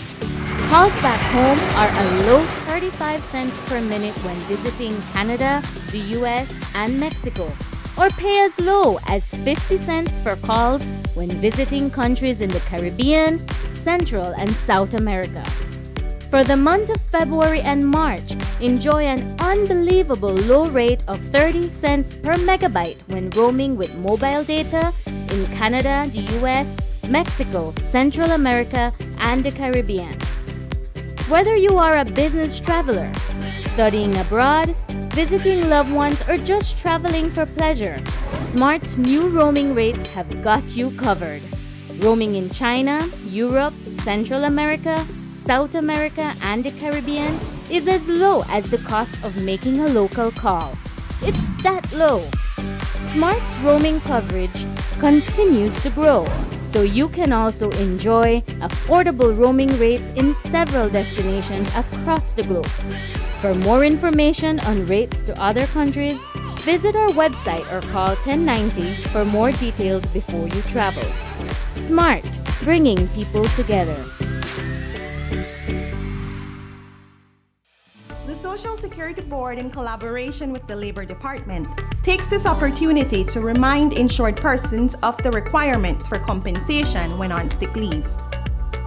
Calls back home are a low 35 cents per minute when visiting Canada, the US, and Mexico, or pay as low as 50 cents for calls when visiting countries in the Caribbean, Central, and South America. For the month of February and March, enjoy an unbelievable low rate of 30 cents per megabyte when roaming with mobile data in Canada, the US, Mexico, Central America, and the Caribbean. Whether you are a business traveler, studying abroad, visiting loved ones, or just traveling for pleasure, Smart's new roaming rates have got you covered. Roaming in China, Europe, Central America, South America, and the Caribbean is as low as the cost of making a local call. It's that low. Smart's roaming coverage continues to grow, so you can also enjoy affordable roaming rates in several destinations across the globe. For more information on rates to other countries, visit our website or call 1090 for more details before you travel. Smart, bringing people together. The Social Security Board, in collaboration with the Labor Department, takes this opportunity to remind insured persons of the requirements for compensation when on sick leave.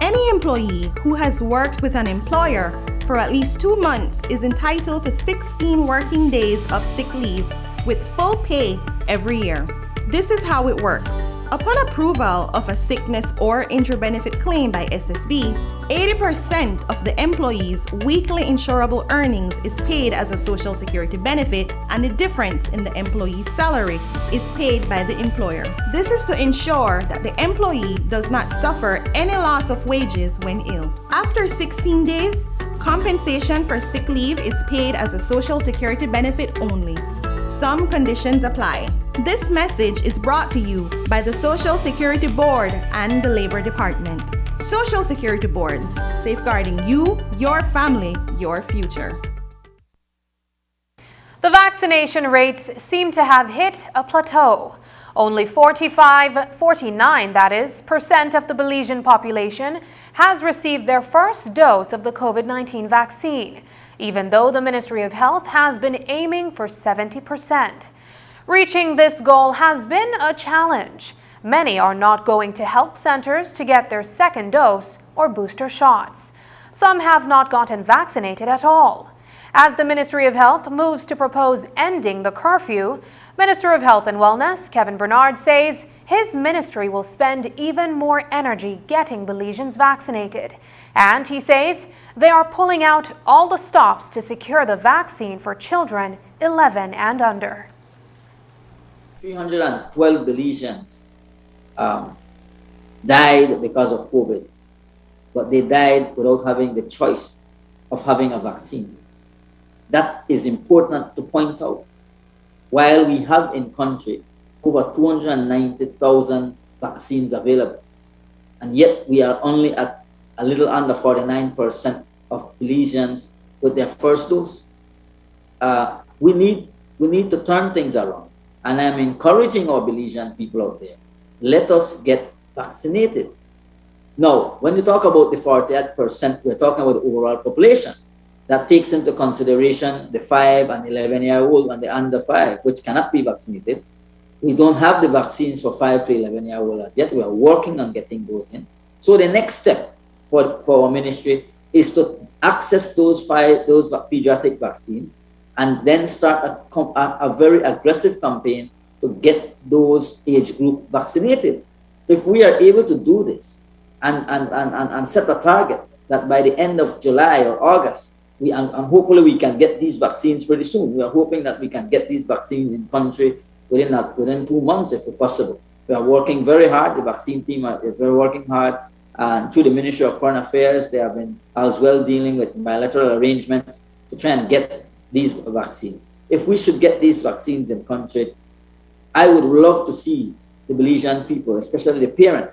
Any employee who has worked with an employer for at least 2 months is entitled to 16 working days of sick leave with full pay every year. This is how it works. Upon approval of a sickness or injury benefit claim by SSB, 80% of the employee's weekly insurable earnings is paid as a Social Security benefit, and the difference in the employee's salary is paid by the employer. This is to ensure that the employee does not suffer any loss of wages when ill. After 16 days, compensation for sick leave is paid as a Social Security benefit only. Some conditions apply. This message is brought to you by the Social Security Board and the Labor Department. Social Security Board, safeguarding you, your family, your future. The vaccination rates seem to have hit a plateau. Only 49% of the Belizean population has received their first dose of the COVID-19 vaccine, even though the Ministry of Health has been aiming for 70%. Reaching this goal has been a challenge. Many are not going to health centers to get their second dose or booster shots. Some have not gotten vaccinated at all. As the Ministry of Health moves to propose ending the curfew, Minister of Health and Wellness Kevin Bernard says his ministry will spend even more energy getting Belizeans vaccinated. And he says they are pulling out all the stops to secure the vaccine for children 11 and under. 312 Belizeans died because of COVID, but they died without having the choice of having a vaccine. That is important to point out. While we have in country over 290,000 vaccines available, and yet we are only at a little under 49% of Belizeans with their first dose. We need to turn things around. And I'm encouraging our Belizean people out there, let us get vaccinated. Now, when you talk about the 48%, we're talking about the overall population. That takes into consideration the 5 and 11-year-old and the under 5, which cannot be vaccinated. We don't have the vaccines for 5 to 11-year-old as yet. We are working on getting those in. So the next step for our ministry is to access those pediatric vaccines and then start a very aggressive campaign to get those age group vaccinated. If we are able to do this and set a target that by the end of July or August, and hopefully we can get these vaccines pretty soon. We are hoping that we can get these vaccines in country within 2 months if possible. We are working very hard. The vaccine team is very working hard. And through the Ministry of Foreign Affairs, they have been as well dealing with bilateral arrangements to try and get these vaccines. If we should get these vaccines in country, I would love to see the Belizean people, especially the parents,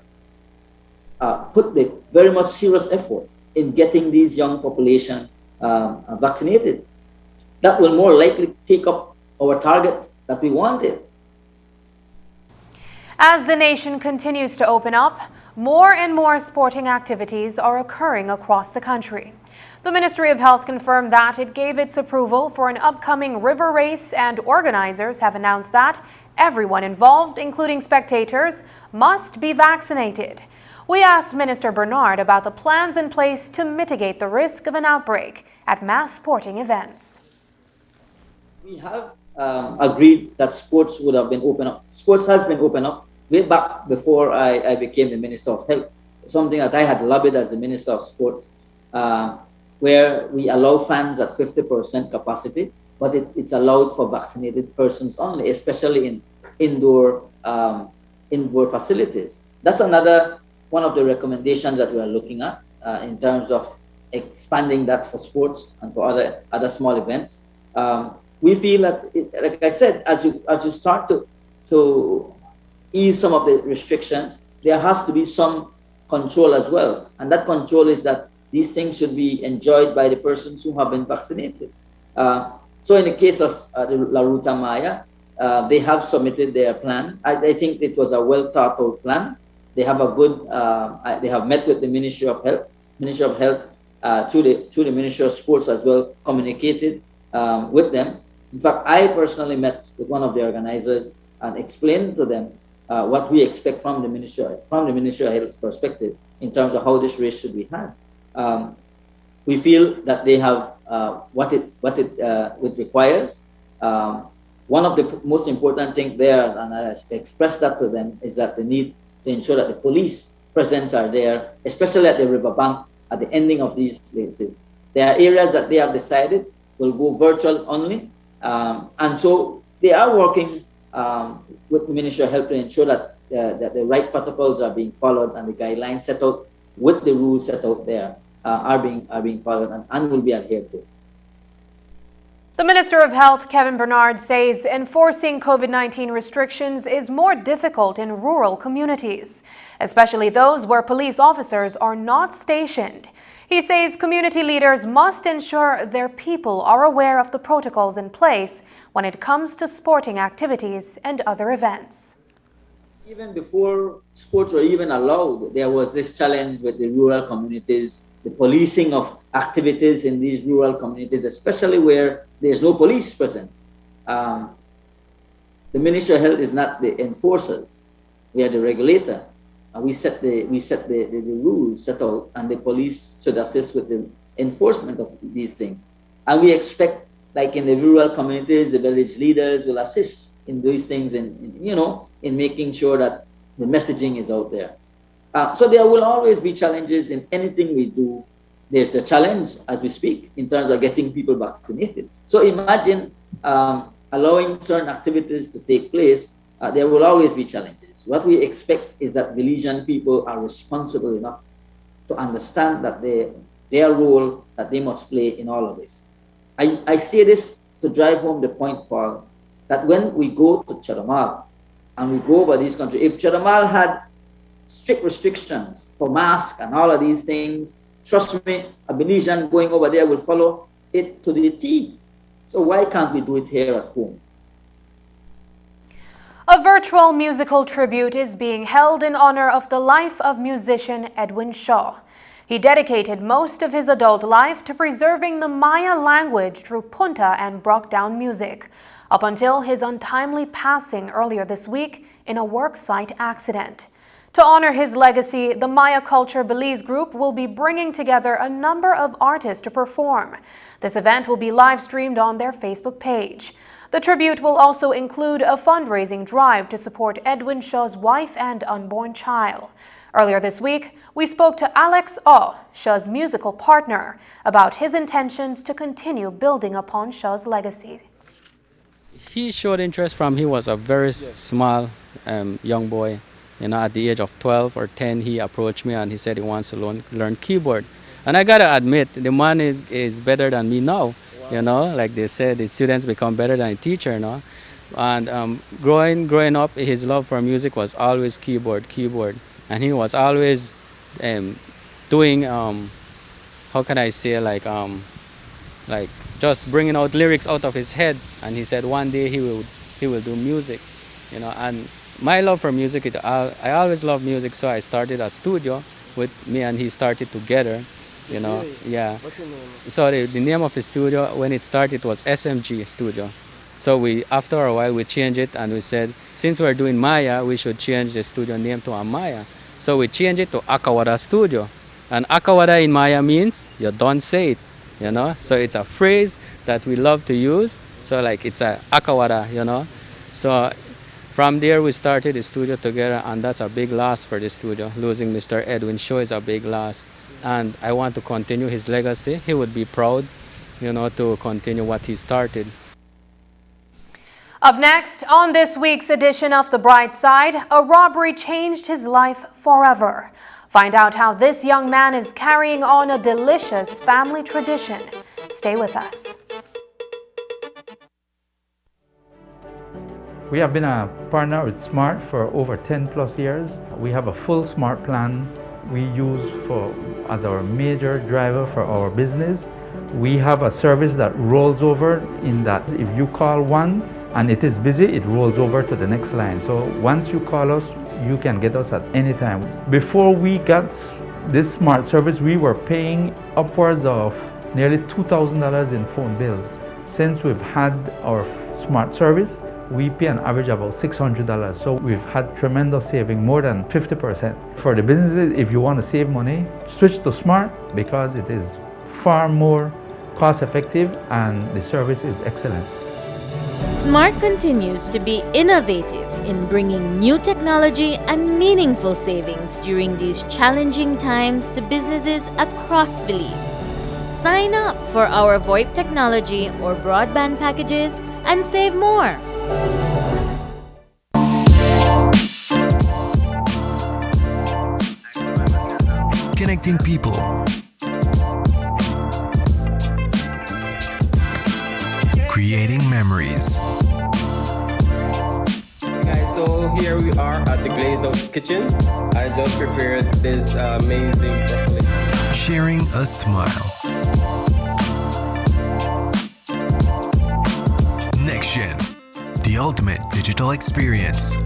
put the very much serious effort in getting these young population vaccinated. That will more likely take up our target that we wanted. As the nation continues to open up, more and more sporting activities are occurring across the country. The Ministry of Health confirmed that it gave its approval for an upcoming river race, and organizers have announced that everyone involved, including spectators, must be vaccinated. We asked Minister Bernard about the plans in place to mitigate the risk of an outbreak at mass sporting events. We have agreed that sports would have been open up. Sports has been opened up way back before I became the Minister of Health, something that I had lobbied as the Minister of Sports, where we allow fans at 50% capacity, but it's allowed for vaccinated persons only, especially in indoor facilities. That's another one of the recommendations that we are looking at in terms of expanding that for sports and for other small events. We feel that, like I said, as you start to ease some of the restrictions, there has to be some control as well. And that control is that these things should be enjoyed by the persons who have been vaccinated. So in the case of the La Ruta Maya, they have submitted their plan. I think it was a well thought out plan. They have a good, they have met with the Ministry of Health, through the Ministry of Sports as well, communicated with them. In fact, I personally met with one of the organizers and explained to them what we expect from the Ministry of Health's perspective in terms of how this race should be had. We feel that they have what it requires. One of the most important things there, and I expressed that to them, is that they need to ensure that the police presence are there, especially at the riverbank at the ending of these places. There are areas that they have decided will go virtual only, and so they are working with the Ministry of Health to ensure that the right protocols are being followed and the guidelines set out with the rules set out there are being followed and will be adhered to. The Minister of Health, Kevin Bernard, says enforcing COVID-19 restrictions is more difficult in rural communities, especially those where police officers are not stationed. He says community leaders must ensure their people are aware of the protocols in place when it comes to sporting activities and other events. Even before sports were even allowed, there was this challenge with the rural communities, the policing of activities in these rural communities, especially where there's no police presence. The Ministry of Health is not the enforcers; we are the regulator. We set the rules set out, and the police should assist with the enforcement of these things. And we expect, like in the rural communities, the village leaders will assist in these things, in making sure that the messaging is out there. So there will always be challenges in anything we do. There's a challenge as we speak in terms of getting people vaccinated. So imagine allowing certain activities to take place There will always be challenges. What we expect is that Belizean people are responsible enough to understand that their role that they must play in all of this. I say this to drive home the point, Paul, that when we go to Chedamal and we go over these countries, if Chedamal had strict restrictions for masks and all of these things, trust me, a Belizean going over there will follow it to the T. So why can't we do it here at home? A virtual musical tribute is being held in honor of the life of musician Edwin Shaw. He dedicated most of his adult life to preserving the Maya language through punta and broke-down music, up until his untimely passing earlier this week in a worksite accident. To honor his legacy, the Maya Culture Belize Group will be bringing together a number of artists to perform. This event will be live-streamed on their Facebook page. The tribute will also include a fundraising drive to support Edwin Shaw's wife and unborn child. Earlier this week, we spoke to Alex O, Shaw's musical partner, about his intentions to continue building upon Shaw's legacy. He showed interest from he was a very small young boy. You know, at the age of 12 or 10, he approached me and he said he wants to learn keyboard. And I gotta admit, the man is better than me now. You know, like they said, the students become better than a teacher, you know. And growing up, his love for music was always keyboard. And he was always doing, how can I say, like just bringing out lyrics out of his head. And he said one day he will do music, you know. And my love for music, I always loved music, so I started a studio with me and he started together. You know, yeah. What's your name? So the name of the studio, when it started, was SMG Studio. So after a while, we changed it and we said, since we're doing Maya, we should change the studio name to Amaya. So we changed it to Akawada Studio. And Akawada in Maya means, you don't say it, you know. So it's a phrase that we love to use. So like it's a Akawada, you know. So from there, we started the studio together, and that's a big loss for the studio. Losing Mr. Edwin Shaw is a big loss. And I want to continue his legacy. He would be proud, you know, to continue what he started. Up next, on this week's edition of The Bright Side, a robbery changed his life forever. Find out how this young man is carrying on a delicious family tradition. Stay with us. We have been a partner with Smart for over 10 plus years. We have a full Smart plan we use as our major driver for our business. We have a service that rolls over in that if you call one and it is busy, it rolls over to the next line. So once you call us, you can get us at any time. Before we got this Smart service, we were paying upwards of nearly $2,000 in phone bills. Since we've had our Smart service, we pay an average of about $600. So we've had tremendous saving, more than 50%. For the businesses, if you want to save money, switch to Smart because it is far more cost effective and the service is excellent. Smart continues to be innovative in bringing new technology and meaningful savings during these challenging times to businesses across Belize. Sign up for our VoIP technology or broadband packages and save more. Connecting people. Creating memories. Hey guys, so here we are at the Glaze Out Kitchen. I just prepared this amazing broccoli. Sharing a smile. NextGen, the ultimate digital experience.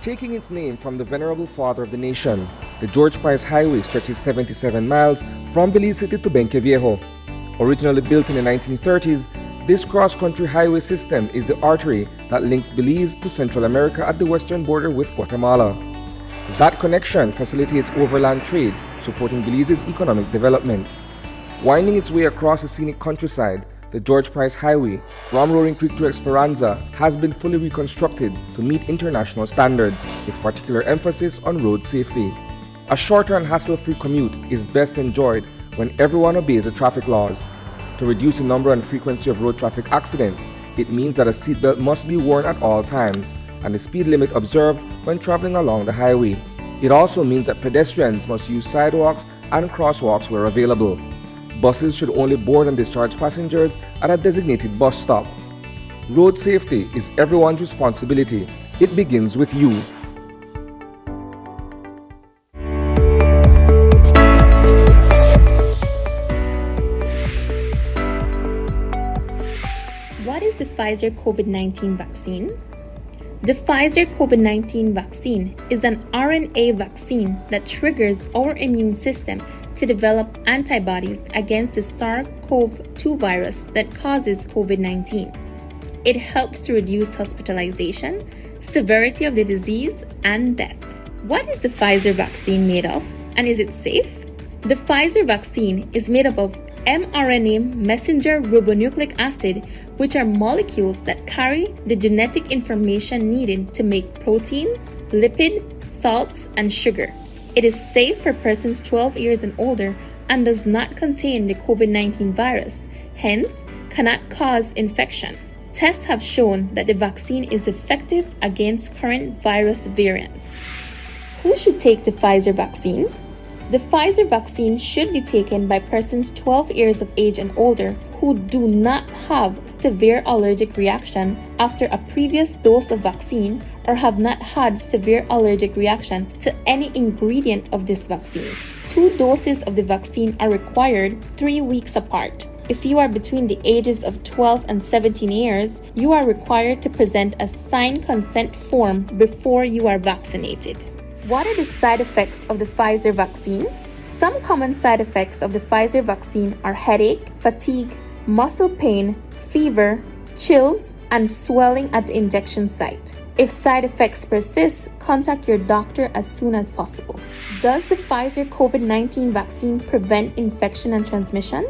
Taking its name from the venerable father of the nation, the George Price Highway stretches 77 miles from Belize City to Benqueviejo. Originally built in the 1930s, this cross-country highway system is the artery that links Belize to Central America at the western border with Guatemala. That connection facilitates overland trade, supporting Belize's economic development. Winding its way across the scenic countryside, the George Price Highway from Roaring Creek to Esperanza has been fully reconstructed to meet international standards, with particular emphasis on road safety. A shorter and hassle-free commute is best enjoyed when everyone obeys the traffic laws. To reduce the number and frequency of road traffic accidents, it means that a seatbelt must be worn at all times and the speed limit observed when traveling along the highway. It also means that pedestrians must use sidewalks and crosswalks where available. Buses should only board and discharge passengers at a designated bus stop. Road safety is everyone's responsibility. It begins with you. What is the Pfizer COVID-19 vaccine? The Pfizer COVID-19 vaccine is an RNA vaccine that triggers our immune system to develop antibodies against the SARS-CoV-2 virus that causes COVID-19. It helps to reduce hospitalization, severity of the disease, and death. What is the Pfizer vaccine made of, and is it safe? The Pfizer vaccine is made up of mRNA messenger ribonucleic acid, which are molecules that carry the genetic information needed to make proteins, lipid, salts, and sugar. It is safe for persons 12 years and older and does not contain the COVID-19 virus, hence cannot cause infection. Tests have shown that the vaccine is effective against current virus variants. Who should take the Pfizer vaccine? The Pfizer vaccine should be taken by persons 12 years of age and older who do not have severe allergic reaction after a previous dose of vaccine or have not had severe allergic reaction to any ingredient of this vaccine. 2 doses of the vaccine are required 3 weeks apart. If you are between the ages of 12 and 17 years, you are required to present a signed consent form before you are vaccinated. What are the side effects of the Pfizer vaccine? Some common side effects of the Pfizer vaccine are headache, fatigue, muscle pain, fever, chills, and swelling at the injection site. If side effects persist, contact your doctor as soon as possible. Does the Pfizer COVID-19 vaccine prevent infection and transmission?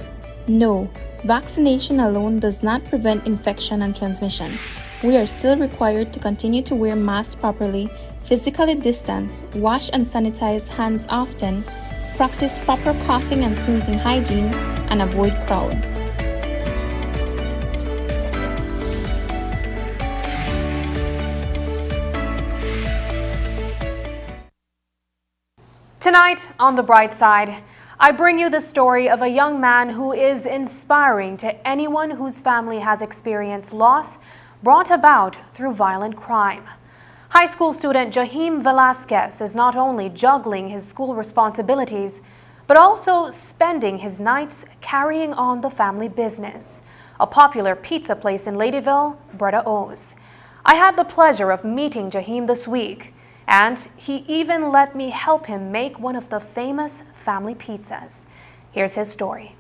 No, vaccination alone does not prevent infection and transmission. We are still required to continue to wear masks properly, physically distance, wash and sanitize hands often, practice proper coughing and sneezing hygiene, and avoid crowds. Tonight, on The Bright Side, I bring you the story of a young man who is inspiring to anyone whose family has experienced loss brought about through violent crime. High school student Jahim Velasquez is not only juggling his school responsibilities, but also spending his nights carrying on the family business, a popular pizza place in Ladyville, Breda O's. I had the pleasure of meeting Jahim this week, and he even let me help him make one of the famous family pizzas. Here's his story.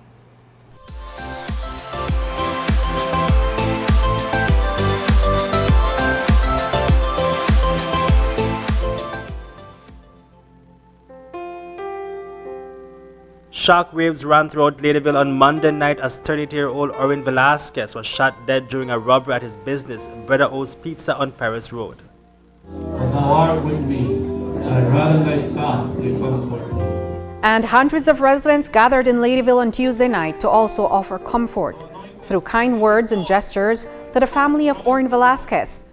Shockwaves ran throughout Ladyville on Monday night as 32-year-old Orin Velasquez was shot dead during a robbery at his business, Breda O's Pizza on Paris Road. For thou art with me, and I rather thy staff they comfort me. And hundreds of residents gathered in Ladyville on Tuesday night to also offer comfort through kind words and gestures to the family of Orin Velasquez.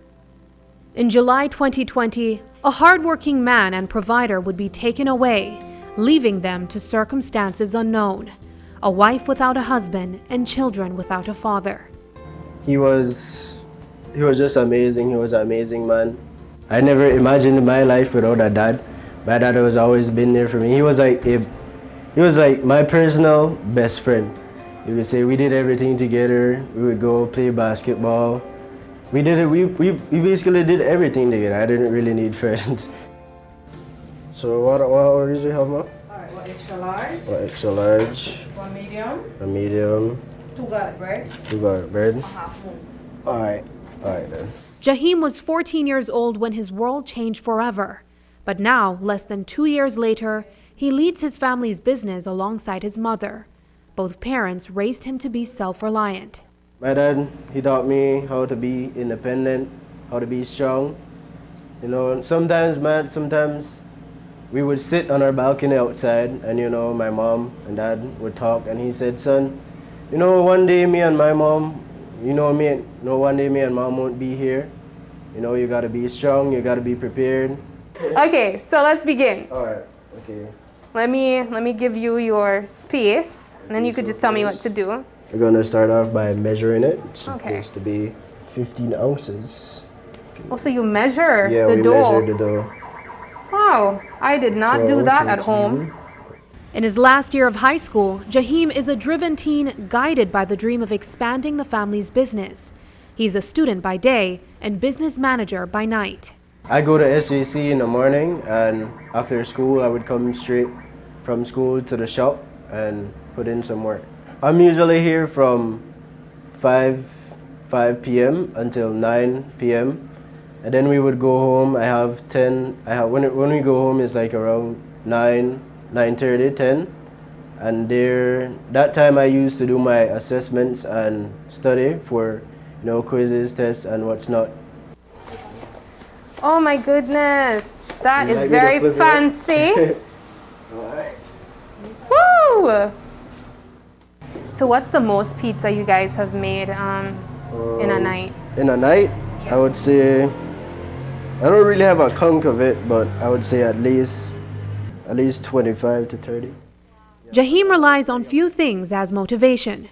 In July 2020, a hardworking man and provider would be taken away, leaving them to circumstances unknown. A wife without a husband and children without a father. He was just amazing. He was an amazing man. I never imagined my life without a dad. My dad has always been there for me. He was like my personal best friend. You could say we did everything together. We would go play basketball. We basically did everything together. I didn't really need friends. So what orders we have, Ma? Alright, one extra large. One extra large. One medium. A medium. 2 garlic bread. 2 garlic bread. A half moon. Alright then. Jahim was 14 years old when his world changed forever. But now, less than 2 years later, he leads his family's business alongside his mother. Both parents raised him to be self-reliant. My dad, he taught me how to be independent, how to be strong. You know, sometimes we would sit on our balcony outside, and you know, my mom and dad would talk, and he said, son, you know, one day me and my mom, one day me and mom won't be here. You know, you gotta be strong, you gotta be prepared. Okay, so let's begin. All right, okay. Let me give you your space, and then you could just tell me what to do. We're gonna start off by measuring it. It's Okay. supposed to be 15 ounces. Oh, so you measure Yeah, the we dough. measured the dough. Wow, I did not do that at home. In his last year of high school, Jaheem is a driven teen guided by the dream of expanding the family's business. He's a student by day and business manager by night. I go to SJC in the morning, and after school I would come straight from school to the shop and put in some work. I'm usually here from 5 p.m. until 9 p.m. and then we would go home. When we go home it's like around 9:30, 10, and that time I used to do my assessments and study for, you know, quizzes, tests, and what's not. Oh my goodness, that You is like me to very flip it? fancy. Alright. Woo! So what's the most pizza you guys have made in a night? In a night, I would say, I don't really have a count of it, but I would say at least 25 to 30. Jaheem relies on few things as motivation,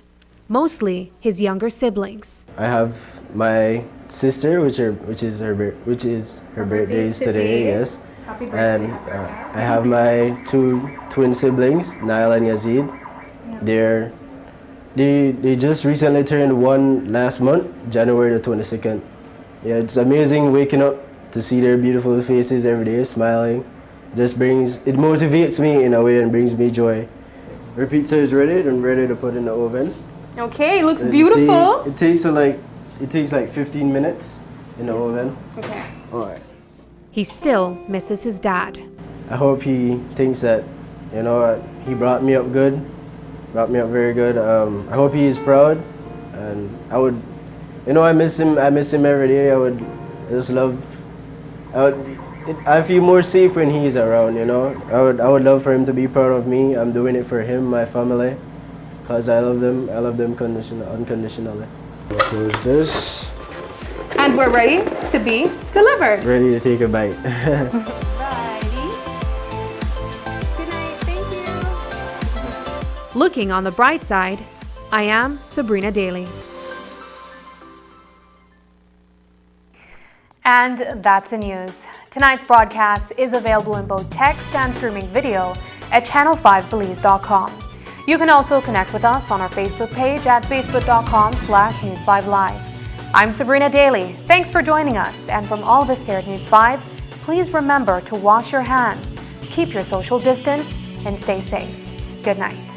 mostly his younger siblings. I have my sister, which is her birthday is today, yes. Happy birthday. And I have my two twin siblings, Niall and Yazid. They just recently turned 1 last month, January the 22nd. Yeah, it's amazing waking up to see their beautiful faces every day, smiling. It motivates me in a way and brings me joy. Our pizza is ready and ready to put in the oven. Okay, it looks And beautiful. It takes like 15 minutes in the oven. Okay. All right. He still misses his dad. I hope he thinks that, you know, he brought me up good, brought me up very good. I hope he is proud, and I miss him. I miss him every day. I feel more safe when he's around, you know. I would love for him to be proud of me. I'm doing it for him, my family, because I love them. I love them unconditionally. We'll close this. And we're ready to be delivered. Ready to take a bite. Looking on the bright side, I am Sabrina Daly. And that's the news. Tonight's broadcast is available in both text and streaming video at channel5belize.com. You can also connect with us on our Facebook page at facebook.com/News5Live. I'm Sabrina Daly. Thanks for joining us. And from all of us here at News 5, please remember to wash your hands, keep your social distance, and stay safe. Good night.